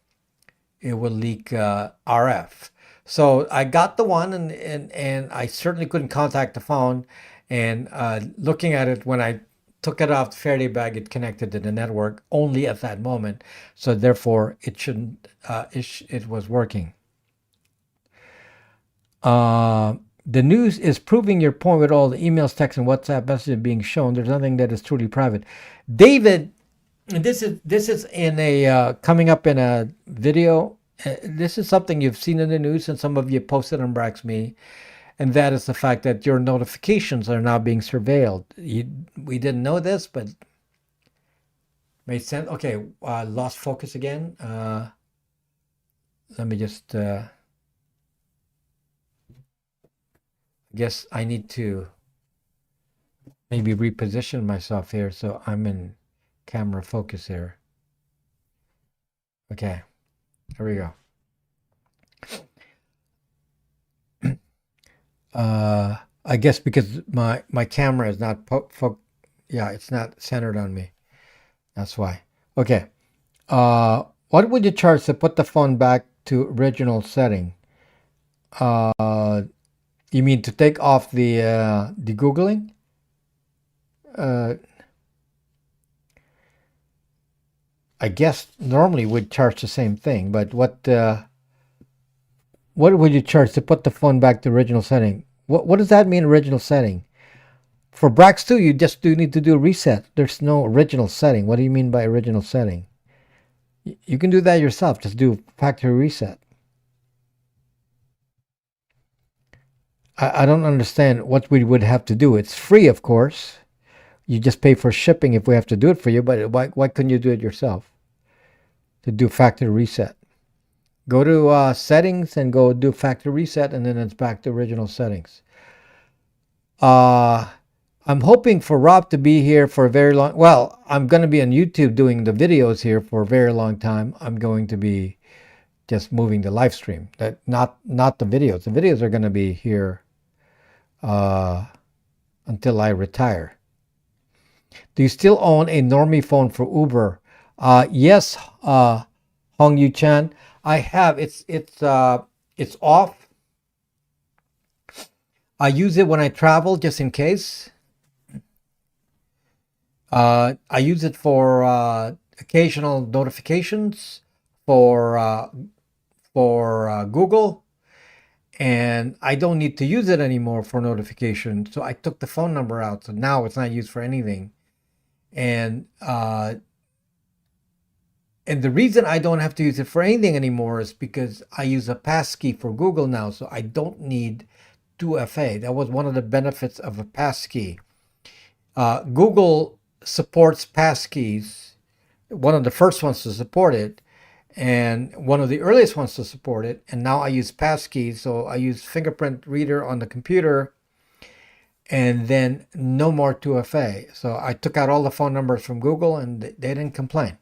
So I got the one, and I certainly couldn't contact the phone. And looking at it, when I took it off the Faraday bag, it connected to the network only at that moment. So therefore, it shouldn't. It was working. The news is proving your point with all the emails, texts, and WhatsApp messages being shown. There's nothing that is truly private. David, this is in a coming up in a video. This is something you've seen in the news, and some of you posted on BraxMe, and that is the fact that your notifications are now being surveilled. We didn't know this, but made sense. Okay, lost focus again. Let me just. I guess I need to maybe reposition myself here so I'm in camera focus here. Okay, here we go. I guess because my camera is not it's not centered on me. That's why. Okay. What would you charge to put the phone back to original setting? You mean to take off the Googling? I guess normally we'd charge the same thing, but what would you charge to put the phone back to original setting? What does that mean, original setting? For Brax 2, you just do need to do a reset. There's no original setting. What do you mean by original setting? You can do that yourself. Just do factory reset. I don't understand what we would have to do. It's free, of course. You just pay for shipping if we have to do it for you, but why couldn't you do it yourself? To do factory reset. Go to settings and go do factory reset, and then it's back to original settings. I'm hoping for Rob to be here for a very long... Well, I'm going to be on YouTube doing the videos here for a very long time. I'm going to be just moving the live stream. Not the videos. The videos are going to be here until I retire. Do you still own a normie phone for Uber? Yes, Hong Yu Chan. I have. It's off. I use it when I travel, just in case. I use it for occasional notifications for Google, and I don't need to use it anymore for notifications. So I took the phone number out, so now it's not used for anything. And the reason I don't have to use it for anything anymore is because I use a passkey for Google now, so I don't need 2FA. That was one of the benefits of a passkey. Google supports passkeys, one of the first ones to support it, and one of the earliest ones to support it. And now I use passkeys, so I use fingerprint reader on the computer, and then no more 2FA. So I took out all the phone numbers from Google, and they didn't complain.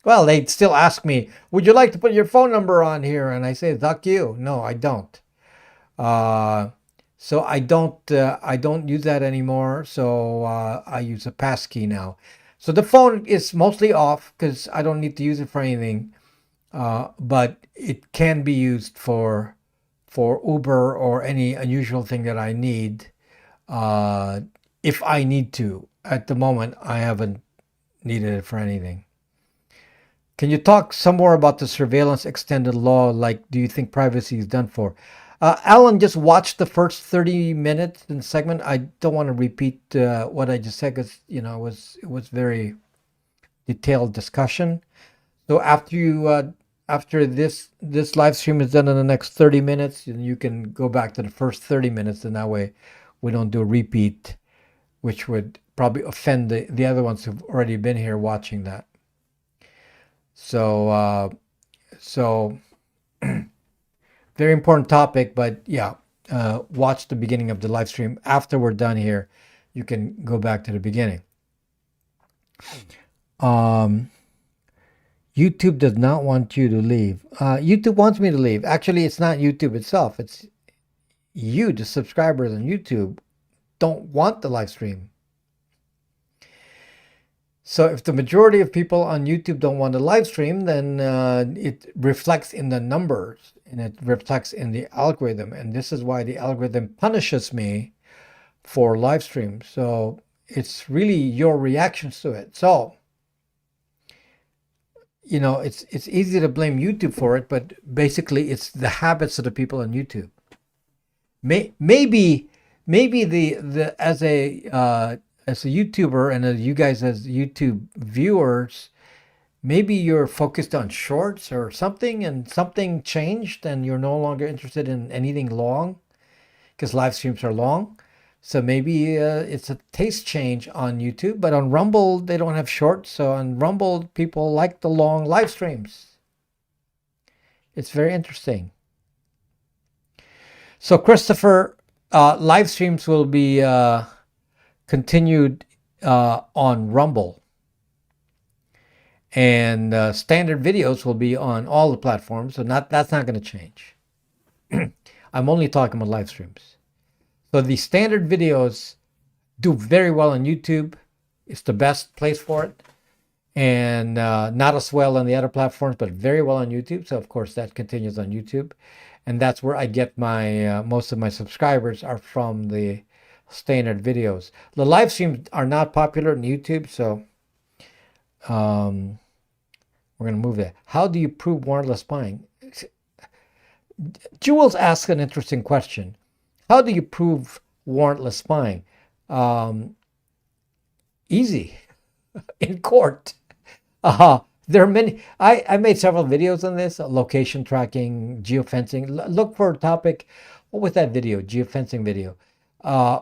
Well, they'd still ask me, would you like to put your phone number on here? And I say, fuck you. No, I don't. So I don't use that anymore. So I use a passkey now. So the phone is mostly off because I don't need to use it for anything. But it can be used for Uber or any unusual thing that I need. If I need to. At the moment, I haven't needed it for anything. Can you talk some more about the surveillance extended law? Like, do you think privacy is done for? Alan just watched the first 30 minutes in the segment. I don't want to repeat what I just said because it was very detailed discussion. So after this live stream is done in the next 30 minutes, you can go back to the first 30 minutes, and that way we don't do a repeat, which would probably offend the other ones who've already been here watching that. So very important topic, but yeah, watch the beginning of the live stream. After we're done here, you can go back to the beginning. YouTube does not want you to leave. YouTube wants me to leave. Actually, it's not YouTube itself. It's you, the subscribers on YouTube, don't want the live stream. So if the majority of people on YouTube don't want to live stream, then it reflects in the numbers and it reflects in the algorithm. And this is why the algorithm punishes me for live stream. So it's really your reactions to it. So, it's easy to blame YouTube for it, but basically it's the habits of the people on YouTube. Maybe as a YouTuber and you guys as YouTube viewers, maybe you're focused on shorts or something, and something changed and you're no longer interested in anything long because live streams are long. So maybe it's a taste change on YouTube, but on Rumble, they don't have shorts. So on Rumble, people like the long live streams. It's very interesting. So Christopher, live streams will be continued on Rumble, and standard videos will be on all the platforms. So that's not going to change. I'm only talking about live streams. So the standard videos do very well on YouTube. It's the best place for it, and not as well on the other platforms, but very well on YouTube. So of course that continues on YouTube, and that's where I get my most of my subscribers are from the standard videos. The live streams are not popular on YouTube, so we're going to move that. How do you prove warrantless spying? Jules asked an interesting question. How do you prove warrantless spying? easy in court. There are many. I made several videos on this: location tracking, geofencing. Look for a topic. What was that video? Geofencing video,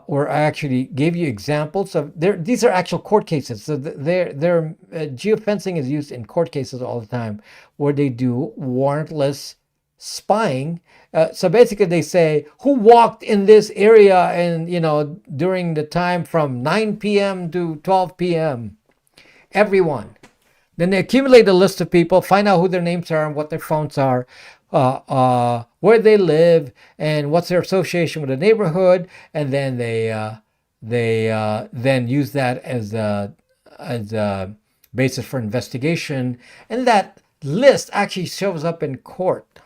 where I actually gave you examples of there. These are actual court cases. So geofencing is used in court cases all the time, where they do warrantless spying. So basically, they say who walked in this area, and during the time from 9 p.m. to 12 p.m. Everyone. Then they accumulate a list of people, find out who their names are and what their phones are, where they live, and what's their association with the neighborhood, and then they then use that as a basis for investigation, and that list actually shows up in court.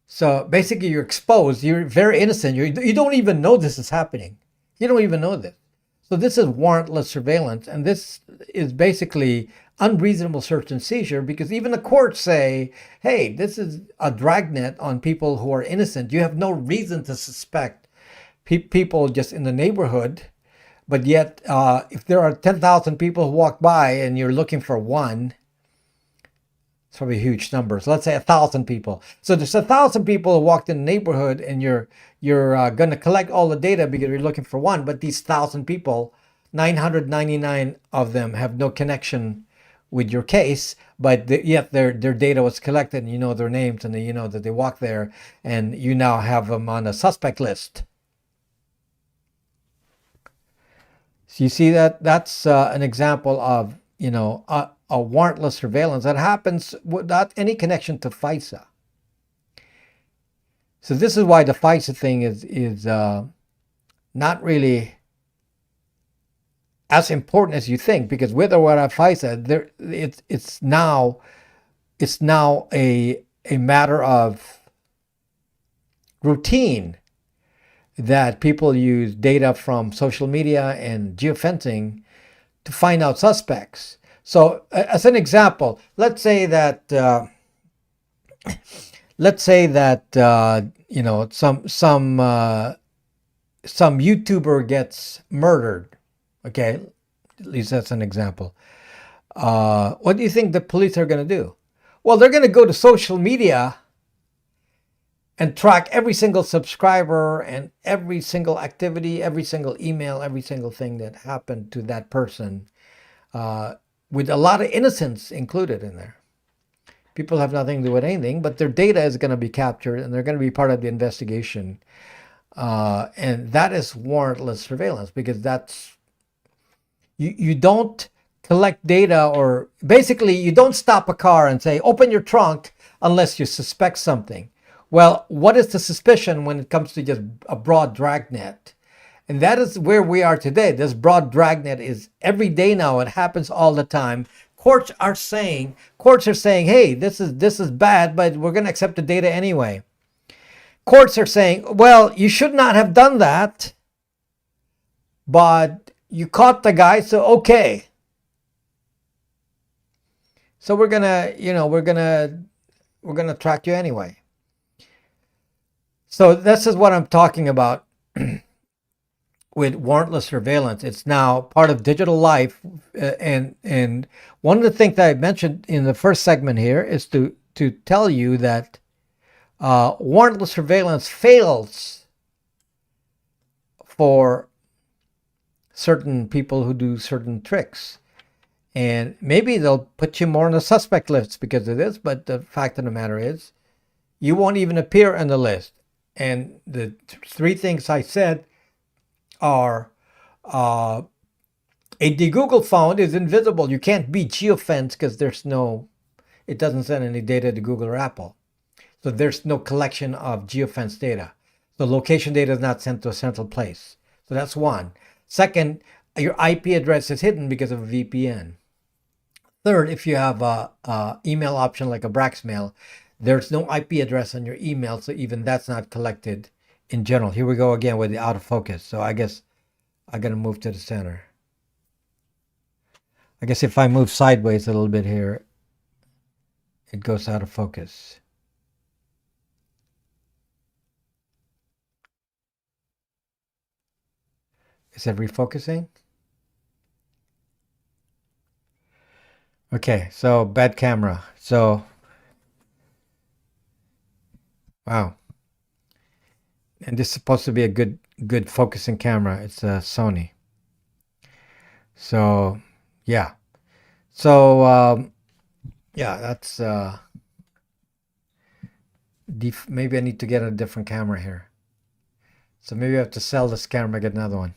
So basically, you're exposed. You're very innocent. You don't even know this is happening. You don't even know this. So this is warrantless surveillance, and this is basically unreasonable search and seizure, because even the courts say, hey, this is a dragnet on people who are innocent. You have no reason to suspect people just in the neighborhood, but yet if there are 10,000 people who walk by and you're looking for one, it's probably a huge number. So let's say 1,000 people. So there's 1,000 people who walked in the neighborhood, and you're going to collect all the data because you're looking for one. But these 1,000 people, 999 of them have no connection with your case, but yet their data was collected, and you know their names, and you know that they walk there, and you now have them on a suspect list. So you see that's an example of a warrantless surveillance that happens without any connection to FISA. So this is why the FISA thing is not really as important as you think, because with or without FISA, it's now a matter of routine that people use data from social media and geofencing to find out suspects. So, as an example, let's say that some YouTuber gets murdered. Okay, at least that's an example. What do you think the police are going to do? Well, they're going to go to social media and track every single subscriber and every single activity, every single email, every single thing that happened to that person. With a lot of innocence included in there. People have nothing to do with anything, but their data is going to be captured, and they're going to be part of the investigation. And that is warrantless surveillance, because that's you don't collect data, or basically you don't stop a car and say, open your trunk unless you suspect something. Well, what is the suspicion when it comes to just a broad dragnet? And that is where we are today. This broad dragnet is every day now. It happens all the time. Courts are saying, hey, this is bad, but we're going to accept the data anyway. Courts are saying, well, you should not have done that, but you caught the guy, so okay. So we're gonna track you anyway. So this is what I'm talking about. With warrantless surveillance, it's now part of digital life, and one of the things that I mentioned in the first segment here is to tell you that warrantless surveillance fails for certain people who do certain tricks, and maybe they'll put you more on the suspect list because of this. But the fact of the matter is, you won't even appear on the list. And the three things I said are a de-Google phone is invisible. You can't be geofenced because it doesn't send any data to Google or Apple. So there's no collection of geofence data. The location data is not sent to a central place. So that's one. Second, your IP address is hidden because of a VPN. Third, if you have a email option like a Braxmail, there's no IP address on your email, so even that's not collected in general. Here we go again with the out of focus. So I guess I'm going to move to the center. I guess if I move sideways a little bit here, it goes out of focus. Is it refocusing? Okay, so bad camera. So, wow. And this is supposed to be a good focusing camera. It's a Sony. So, yeah. So, yeah, that's maybe I need to get a different camera here. So maybe I have to sell this camera, get another one.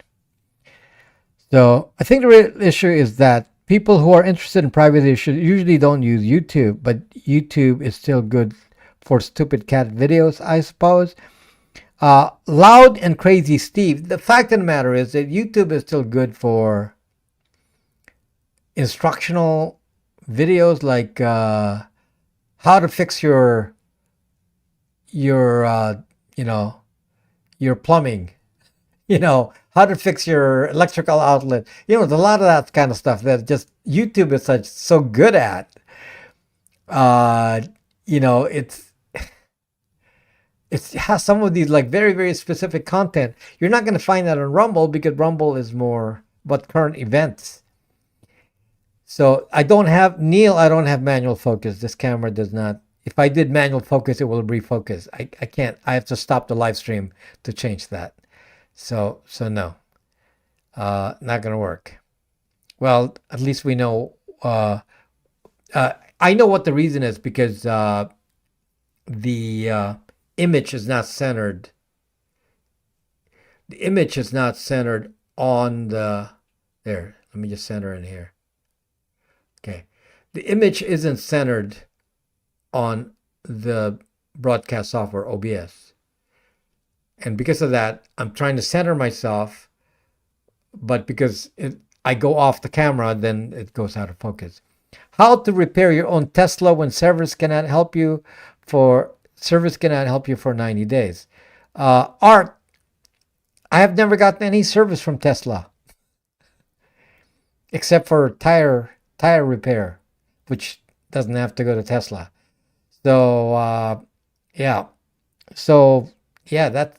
So I think the real issue is that people who are interested in privacy usually don't use YouTube, but YouTube is still good for stupid cat videos, I suppose. Loud and Crazy Steve. The fact of the matter is that YouTube is still good for instructional videos like how to fix your you know, your plumbing, how to fix your electrical outlet. There's a lot of that kind of stuff that just YouTube is so good at. It's it has some of these like very, very specific content. You're not going to find that on Rumble because Rumble is more about current events. So I don't have manual focus. This camera does not. If I did manual focus, it will refocus. I can't. I have to stop the live stream to change that. So no, not going to work. Well, at least we know. I know what the reason is because the image is not centered. The image is not centered on the. There, let me just center in here. Okay, the image isn't centered on the broadcast software OBS. And because of that, I'm trying to center myself, but because I go off the camera, then it goes out of focus. How to repair your own Tesla when service cannot help you for 90 days. Art, I have never gotten any service from Tesla, except for tire repair, which doesn't have to go to Tesla. So that's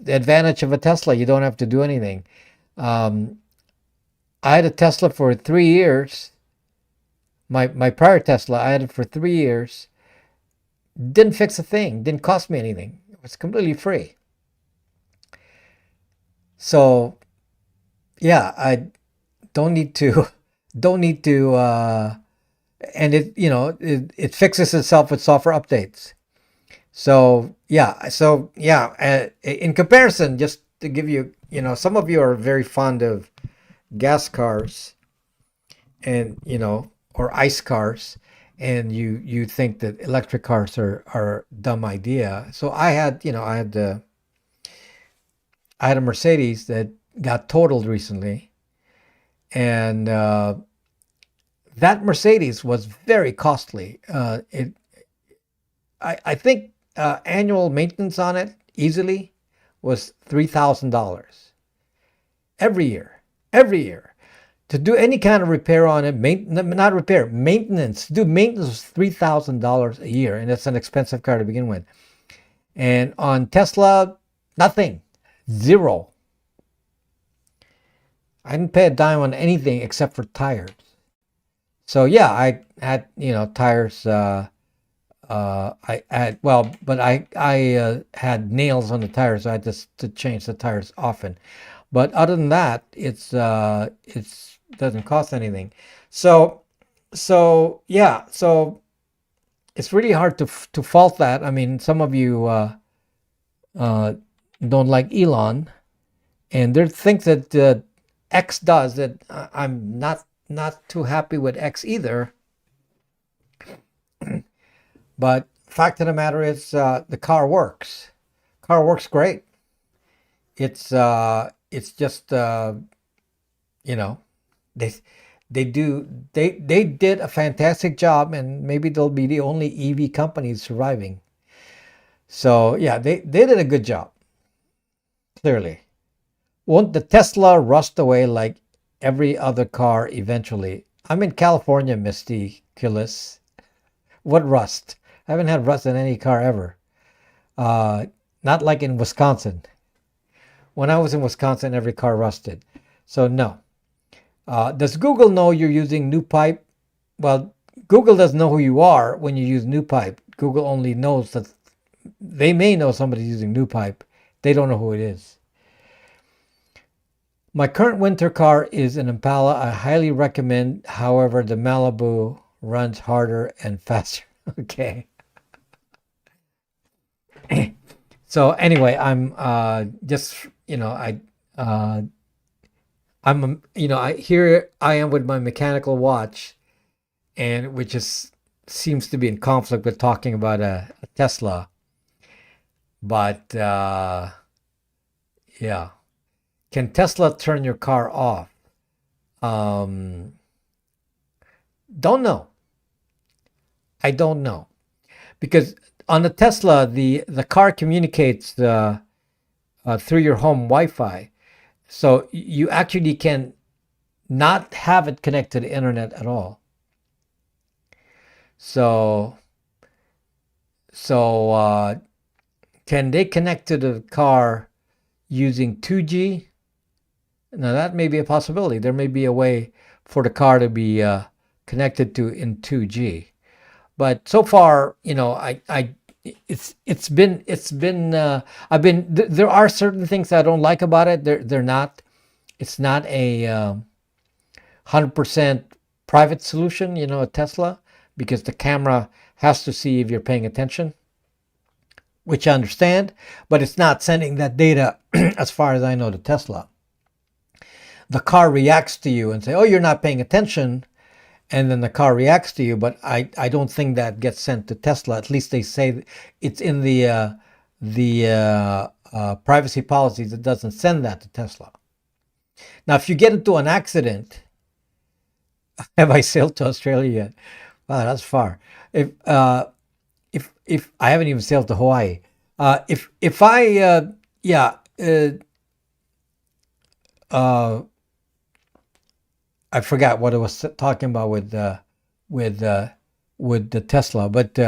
the advantage of a Tesla. You don't have to do anything. I had a Tesla for 3 years. My prior Tesla, I had it for 3 years. Didn't fix a thing. Didn't cost me anything. It was completely free. So, yeah, I don't need to, and it fixes itself with software updates. So in comparison, just to give you, some of you are very fond of gas cars and, or ICE cars, and you think that electric cars are a dumb idea. So I had a Mercedes that got totaled recently, and that Mercedes was very costly. I think annual maintenance on it easily was $3,000 every year. To do any kind of repair on it, maintenance. To do maintenance was $3,000 a year, and that's an expensive car to begin with. And on Tesla, nothing, zero. I didn't pay a dime on anything except for tires. So yeah, I had tires. I had nails on the tires, so I had to change the tires often. But other than that, it's doesn't cost anything. So it's really hard to fault that. I mean, some of you don't like Elon, and there are things that X does that I'm not too happy with X either. But fact of the matter is, the car works. Car works great. It's just they did a fantastic job, and maybe they'll be the only EV companies surviving. So yeah, they did a good job. Clearly, won't the Tesla rust away like every other car eventually? I'm in California, Misty Killis. What rust? I haven't had rust in any car ever. Not like in Wisconsin. When I was in Wisconsin, every car rusted. So no. Does Google know you're using new pipe? Well, Google doesn't know who you are when you use new pipe. Google only knows that they may know somebody's using new pipe. They don't know who it is. My current winter car is an Impala. I highly recommend. However, the Malibu runs harder and faster. Okay. So anyway, I'm just here I am with my mechanical watch, and which is seems to be in conflict with talking about a Tesla. But yeah, can Tesla turn your car off? Don't know. I don't know, because on the Tesla, the car communicates through your home Wi-Fi, so you actually can not have it connect to the internet at all. So can they connect to the car using 2G? Now that may be a possibility. There may be a way for the car to be connected to in 2G. But so far, it's been there are certain things I don't like about it. It's not a 100% private solution, a Tesla, because the camera has to see if you're paying attention, which I understand, but it's not sending that data as far as I know to Tesla. The car reacts to you and say, oh, you're not paying attention. And then the car reacts to you, but I don't think that gets sent to Tesla. At least they say it's in the privacy policies. It doesn't send that to Tesla. Now, if you get into an accident, have I sailed to Australia yet? Wow, that's far. If I haven't even sailed to Hawaii, if I I forgot what I was talking about with the Tesla, but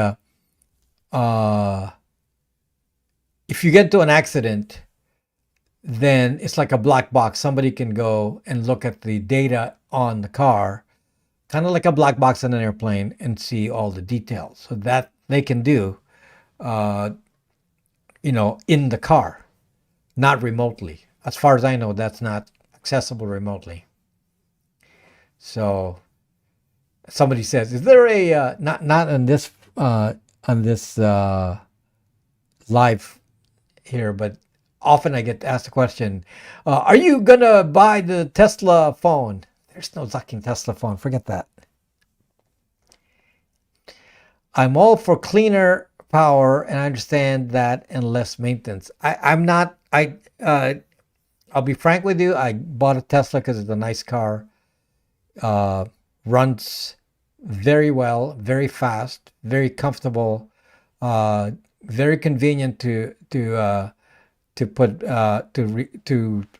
if you get into an accident, then it's like a black box. Somebody can go and look at the data on the car, kind of like a black box on an airplane, and see all the details. So that they can do, in the car, not remotely. As far as I know, that's not accessible remotely. So somebody says, is there a not on this live here, but often I get asked the question, are you gonna buy the Tesla phone? There's no fucking Tesla phone. Forget that. I'm all for cleaner power, and I understand that, and less maintenance. I'm not. I'll be frank with you. I bought a Tesla because it's a nice car. Runs very well, very fast, very comfortable, very convenient to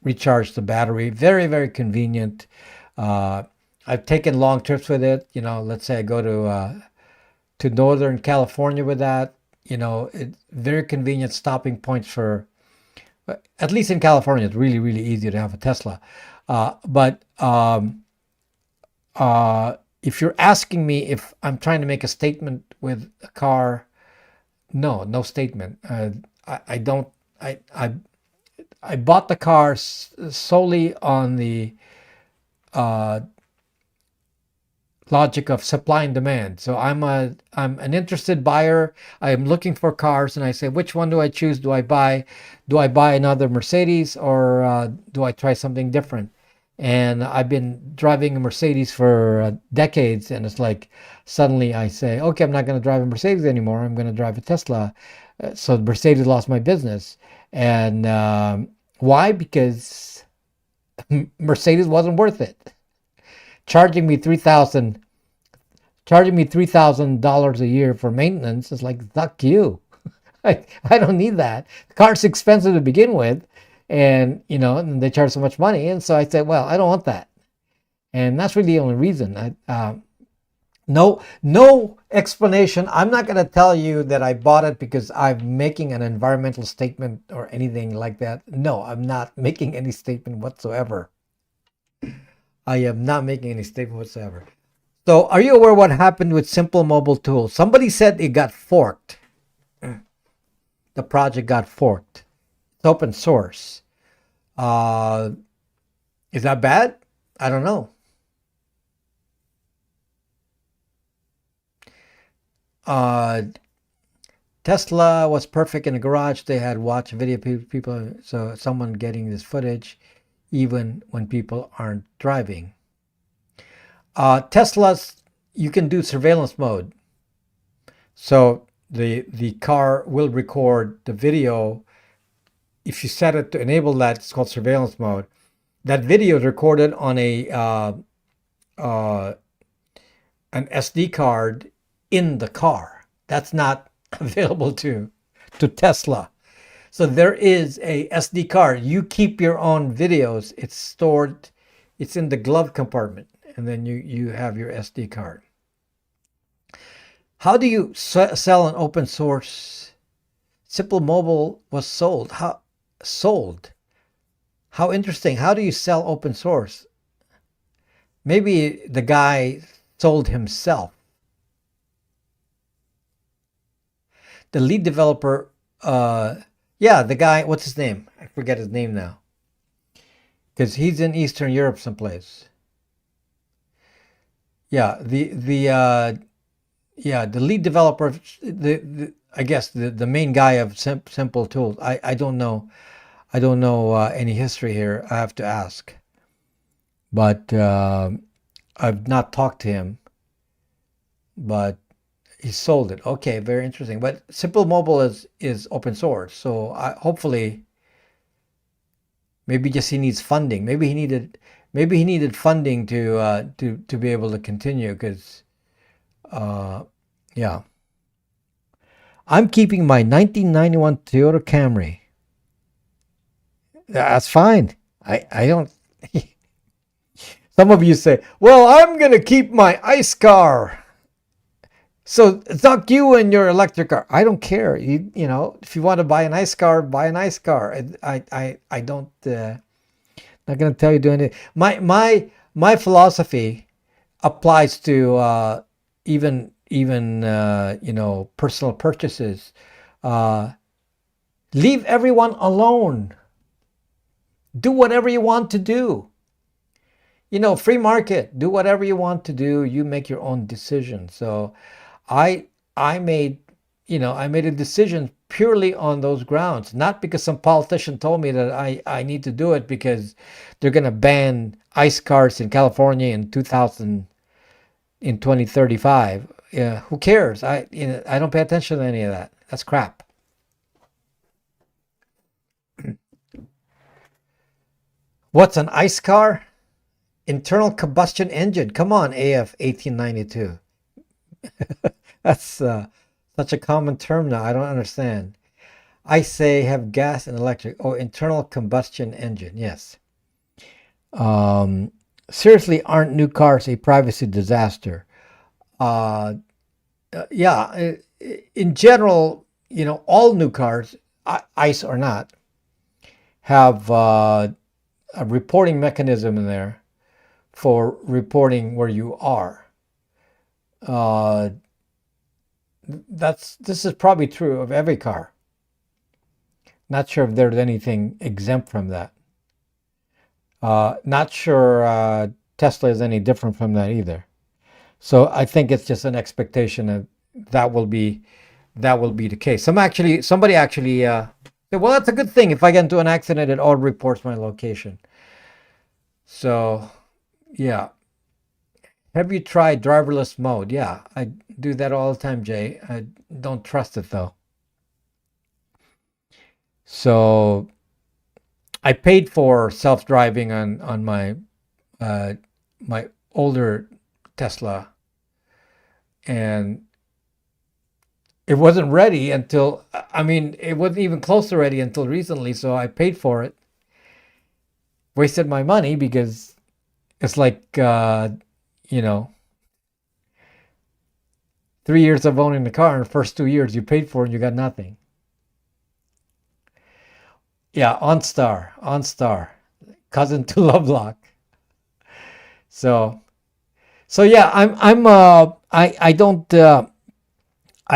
recharge the battery. Very, very convenient. I've taken long trips with it. Let's say I go to Northern California with that. It's very convenient stopping points for, at least in California, it's really, really easy to have a Tesla. But if you're asking me if I'm trying to make a statement with a car, no statement. I don't. I bought the car solely on the logic of supply and demand. So I'm an interested buyer. I'm looking for cars, and I say, which one do I choose? Do I buy another Mercedes, or do I try something different? And I've been driving a Mercedes for decades, and it's like suddenly I say, okay, I'm not going to drive a Mercedes anymore. I'm going to drive a Tesla. So Mercedes lost my business. And why? Because Mercedes wasn't worth it. Charging me $3,000 a year for maintenance is like, fuck you. I don't need that. The car's expensive to begin with, and and they charge so much money, and so I said, well, I don't want that, and that's really the only reason. No explanation. I'm not going to tell you that I bought it because I'm making an environmental statement or anything like that. No, I'm not making any statement whatsoever. I am not making any statement whatsoever. So, are you aware what happened with Simple Mobile Tools? Somebody said it got forked. The project got forked. It's open source. Uh, is that bad? I don't know. Uh, Tesla was perfect in the garage. They had watch video people, so someone getting this footage, even when people aren't driving. Teslas, you can do surveillance mode. So the car will record the video. If you set it to enable that, it's called surveillance mode. That video is recorded on uh, an SD card in the car. That's not available to Tesla. So there is a SD card. You keep your own videos. It's stored. It's in the glove compartment, and then you have your SD card. How do you sell an open source? Simple Mobile was sold. How sold? How interesting. How do you sell open source? Maybe the guy sold himself. The lead developer, yeah, the guy, what's his name? I forget his name now. Because he's in Eastern Europe someplace. Yeah, the lead developer, I guess the main guy of Simple Tools. I don't know. I don't know any history here. I have to ask. But I've not talked to him. But he sold it. Okay, very interesting. But Simple Mobile is open source, so hopefully, maybe just he needs funding. Maybe he needed funding to be able to continue. Because yeah, I'm keeping my 1991 Toyota Camry. That's fine. I don't. Some of you say, "Well, I'm gonna keep my ICE car." So duck you and your electric car. I don't care. You know, if you want to buy an ICE car, buy an ICE car. I don't. Not gonna tell you to do anything. My philosophy applies to even personal purchases. Leave everyone alone. Do whatever you want to do. Free market. Do whatever you want to do. You make your own decision. So I made a decision purely on those grounds, not because some politician told me that I need to do it because they're going to ban ICE cars in California in 2035. Yeah, who cares? I don't pay attention to any of that. That's crap. What's an ICE car? Internal combustion engine. Come on, AF 1892. That's such a common term now. I don't understand. I say have gas and electric. Oh, internal combustion engine. Yes. Seriously, aren't new cars a privacy disaster? Yeah. In general, all new cars, ICE or not, have a reporting mechanism in there for reporting where you are. This is probably true of every car. Not sure if there's anything exempt from that. Not sure Tesla is any different from that either. So I think it's just an expectation that will be the case. Somebody actually said, well, that's a good thing. If I get into an accident, it all reports my location. So yeah. Have you tried driverless mode? Yeah, I do that all the time, Jay. I don't trust it though. So I paid for self-driving on my my older Tesla, and it wasn't ready until, it wasn't even close to ready until recently. So I paid for it. Wasted my money because it's like 3 years of owning the car, and the first 2 years you paid for it and you got nothing. Yeah, OnStar, cousin to Lovelock. So so yeah, I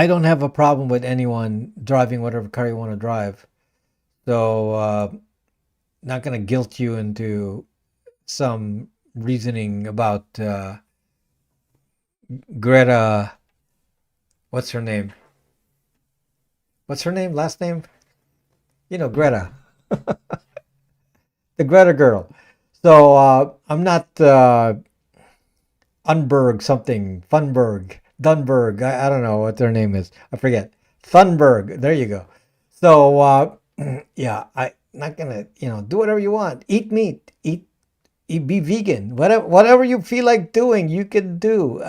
don't have a problem with anyone driving whatever car you want to drive. So not gonna guilt you into some reasoning about Greta. What's her name? What's her name? Last name? You know, Greta, the Greta girl. So I'm not Unberg something, Funberg, Dunberg. I don't know what their name is. I forget. Thunberg. There you go. So yeah, I not gonna do whatever you want. Eat meat. Be vegan. Whatever you feel like doing, you can do.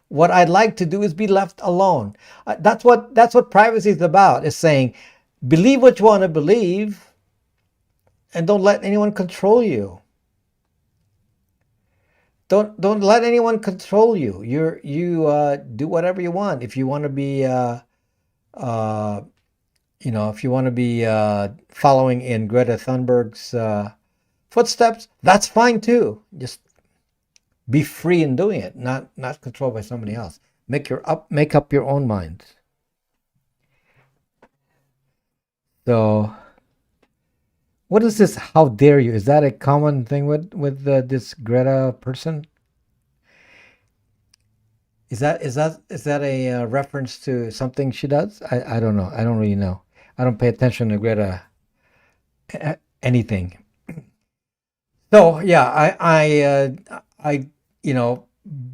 What I'd like to do is be left alone. That's what privacy is about. Is saying, believe what you want to believe, and don't let anyone control you. Don't let anyone control you. You do whatever you want. If you want to be uh, if you want to be following in Greta Thunberg's footsteps, that's fine too. Just be free in doing it, not controlled by somebody else. Make up your own mind. So, what is this? How dare you? Is that a common thing with this Greta person? Is that a reference to something she does? I don't know. I don't really know. I don't pay attention to Greta anything. So yeah, I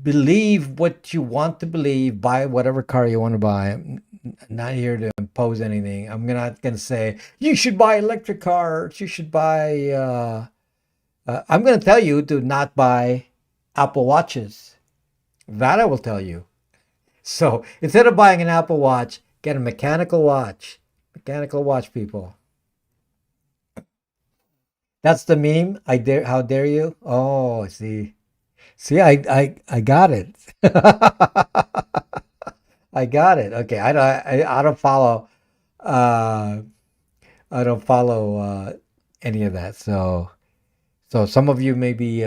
believe what you want to believe. Buy whatever car you want to buy. I'm not here to impose anything. I'm not gonna say you should buy electric cars. You should buy. I'm gonna tell you to not buy Apple Watches. That I will tell you. So instead of buying an Apple Watch, get a mechanical watch. Mechanical watch, people. That's the meme. I dare. How dare you? Oh, see. See, I got it. I got it. Okay, I don't follow. Uh, I don't follow any of that. So some of you may be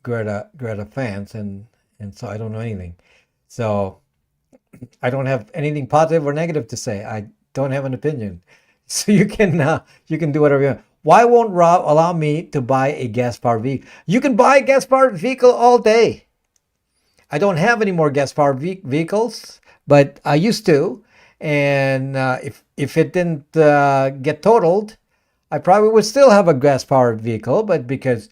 Greta fans, and so I don't know anything. So I don't have anything positive or negative to say. I don't have an opinion. So you can do whatever you want. Why won't Rob allow me to buy a gas powered vehicle? You can buy a gas powered vehicle all day. I don't have any more gas powered vehicles, but I used to. And if it didn't get totaled, I probably would still have a gas powered vehicle. But because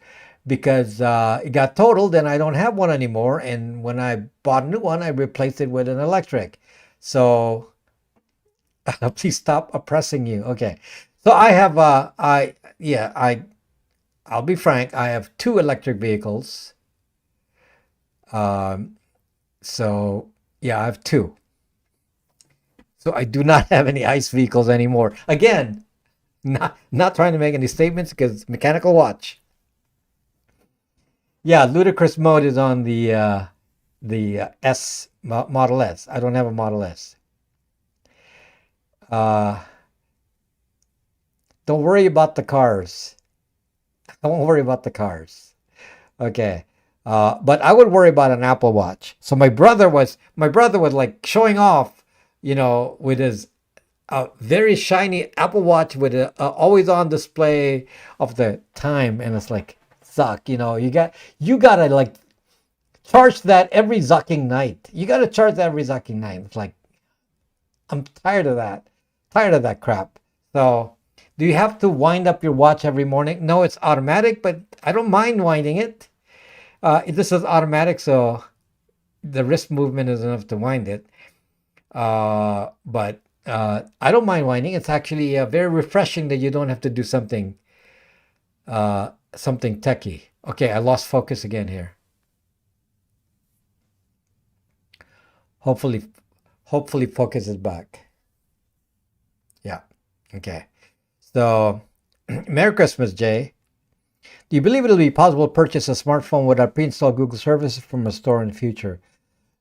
it got totaled and I don't have one anymore, and when I bought a new one, I replaced it with an electric. So please stop oppressing you. Okay. So I have I yeah, I'll be frank, I have two electric vehicles. Um so yeah, I have two. So I do not have any ICE vehicles anymore. Again, not trying to make any statements because mechanical watch. Yeah, ludicrous mode is on the Model S. I don't have a Model S. Uh don't worry about the cars. Don't worry about the cars. Okay. But I would worry about an Apple Watch. So my brother was like showing off, with his very shiny Apple Watch with a always on display of the time, and it's like, suck. You gotta like charge that every zucking night. You gotta charge that every zucking night. It's like, I'm tired of that. Tired of that crap. So, do you have to wind up your watch every morning? No, it's automatic, but I don't mind winding it. This is automatic, so the wrist movement is enough to wind it. But I don't mind winding. It's actually very refreshing that you don't have to do something techie. Okay, I lost focus again here. Hopefully, hopefully focus is back. Yeah. Okay. So, Merry Christmas, Jay. Do you believe it'll be possible to purchase a smartphone without pre-installed Google services from a store in the future?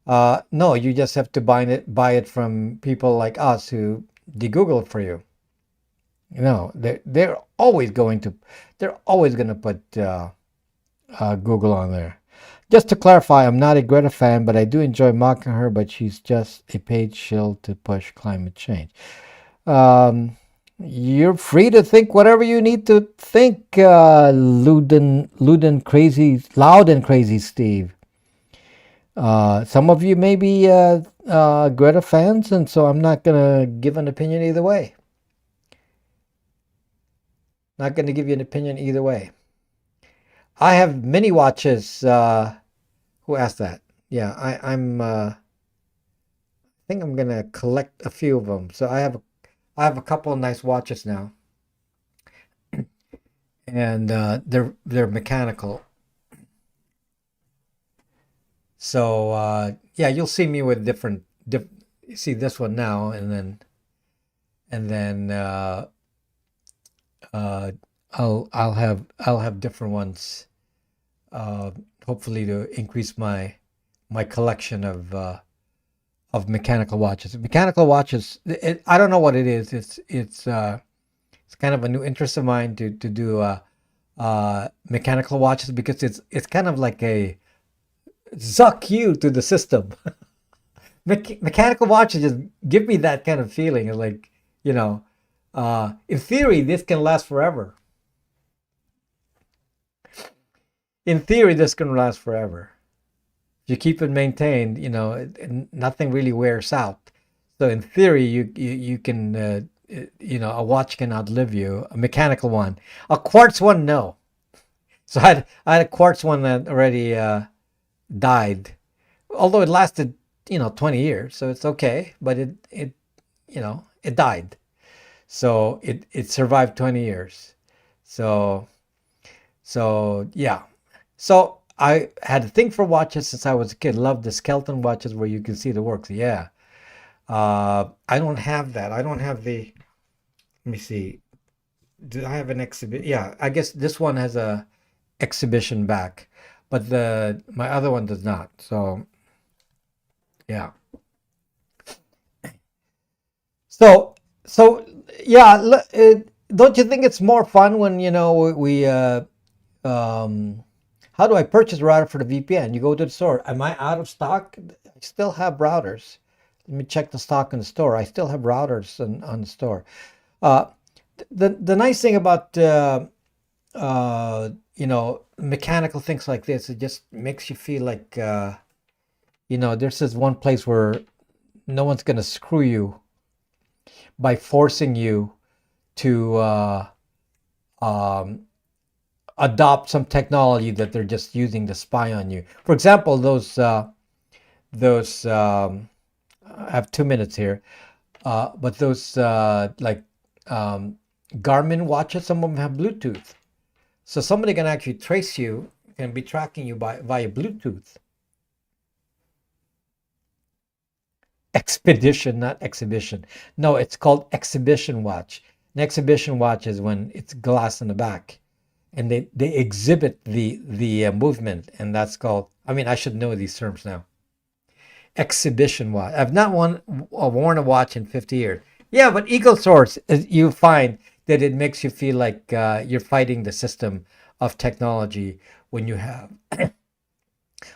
No, you just have to buy it from people like us who de-Google it for you. They're always going to put Google on there. Just to clarify, I'm not a Greta fan, but I do enjoy mocking her, but she's just a paid shill to push climate change. You're free to think whatever you need to think, loud and crazy Steve. Some of you may be Greta fans, and so I'm not going to give an opinion either way. Not going to give you an opinion either way. I have many watches. Who asked that? Yeah, I think I'm gonna collect a few of them. So I have a couple of nice watches now, and they're mechanical. So yeah, you'll see me with different. You see this one now, and then uh, I'll have different ones. Hopefully to increase my collection of mechanical watches. Mechanical watches. I don't know what it is. It's kind of a new interest of mine to do mechanical watches because it's kind of like a suck you to the system. Mechanical watches just give me that kind of feeling. Like, you know, in theory, this can last forever. In theory, this can last forever. If you keep it maintained, you know, nothing really wears out. So in theory, you can, you know, a watch can outlive you. A mechanical one, a quartz one, no. So I had a quartz one that already died, although it lasted, you know, 20 years, so it's okay. But it you know, it died. So it survived 20 years. So yeah. So I had a thing for watches since I was a kid. Loved the skeleton watches where you can see the works. Yeah. I don't have that. I don't have the. Let me see. Do I have an exhibit? Yeah, I guess this one has a exhibition back, but the my other one does not. So yeah. So yeah. Don't you think it's more fun when you know we um, how do I purchase a router for the VPN? You go to the store. Am I out of stock? I still have routers. Let me check the stock in the store. I still have routers on the store. Uh, the nice thing about you know, mechanical things like this, it just makes you feel like you know, there's this one place where no one's gonna screw you by forcing you to um, adopt some technology that they're just using to spy on you. For example, those I have 2 minutes here, but those like um, Garmin watches, some of them have Bluetooth, so somebody can actually trace you, can be tracking you by via Bluetooth. Expedition, not exhibition. No, it's called exhibition watch. An exhibition watch is when it's glass in the back, and they exhibit the movement, and that's called. I mean, I should know these terms now. Exhibition watch. I've not worn a watch in 50 years. Yeah, but Eagle Source, you find that it makes you feel like you're fighting the system of technology when you have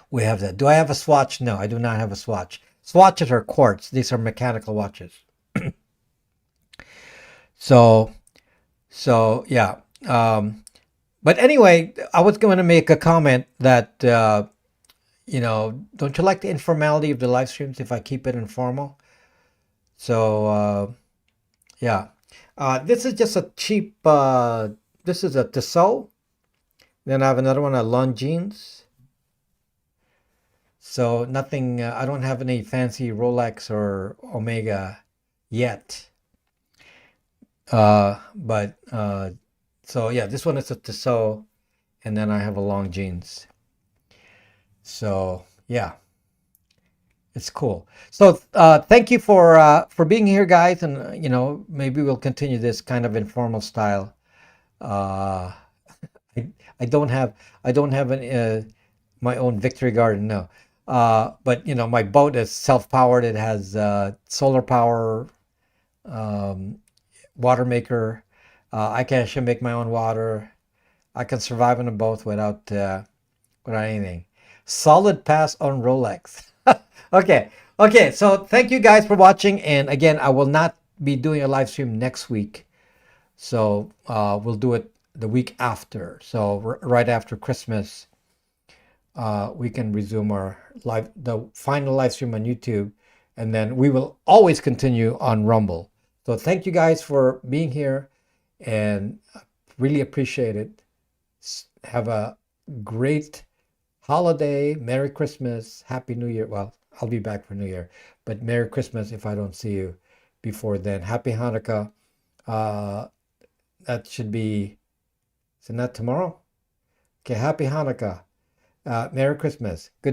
we have that. Do I have a Swatch? No, I do not have a Swatch. Swatches are quartz. These are mechanical watches. So yeah. But anyway, I was going to make a comment that you know, don't you like the informality of the live streams if I keep it informal? So yeah, this is just a cheap. This is a Tissot. Then I have another one, a Longines. So nothing. I don't have any fancy Rolex or Omega yet. But so yeah, this one is a Tissot, and then I have a Longines. So yeah, it's cool. So thank you for being here, guys, and you know, maybe we'll continue this kind of informal style. Uh, I, I don't have an my own victory garden, no. But you know, my boat is self-powered. It has solar power, um, water maker. I can actually make my own water. I can survive on a boat without without anything. Solid pass on Rolex. Okay. Okay. So thank you guys for watching. And again, I will not be doing a live stream next week. So we'll do it the week after. So right after Christmas, we can resume our the final live stream on YouTube. And then we will always continue on Rumble. So thank you guys for being here and really appreciate it. Have a great holiday. Merry Christmas. Happy New Year. Well, I'll be back for New Year, but Merry Christmas if I don't see you before then. Happy Hanukkah. That should be, isn't that tomorrow? Okay, Happy Hanukkah. Merry Christmas. Good.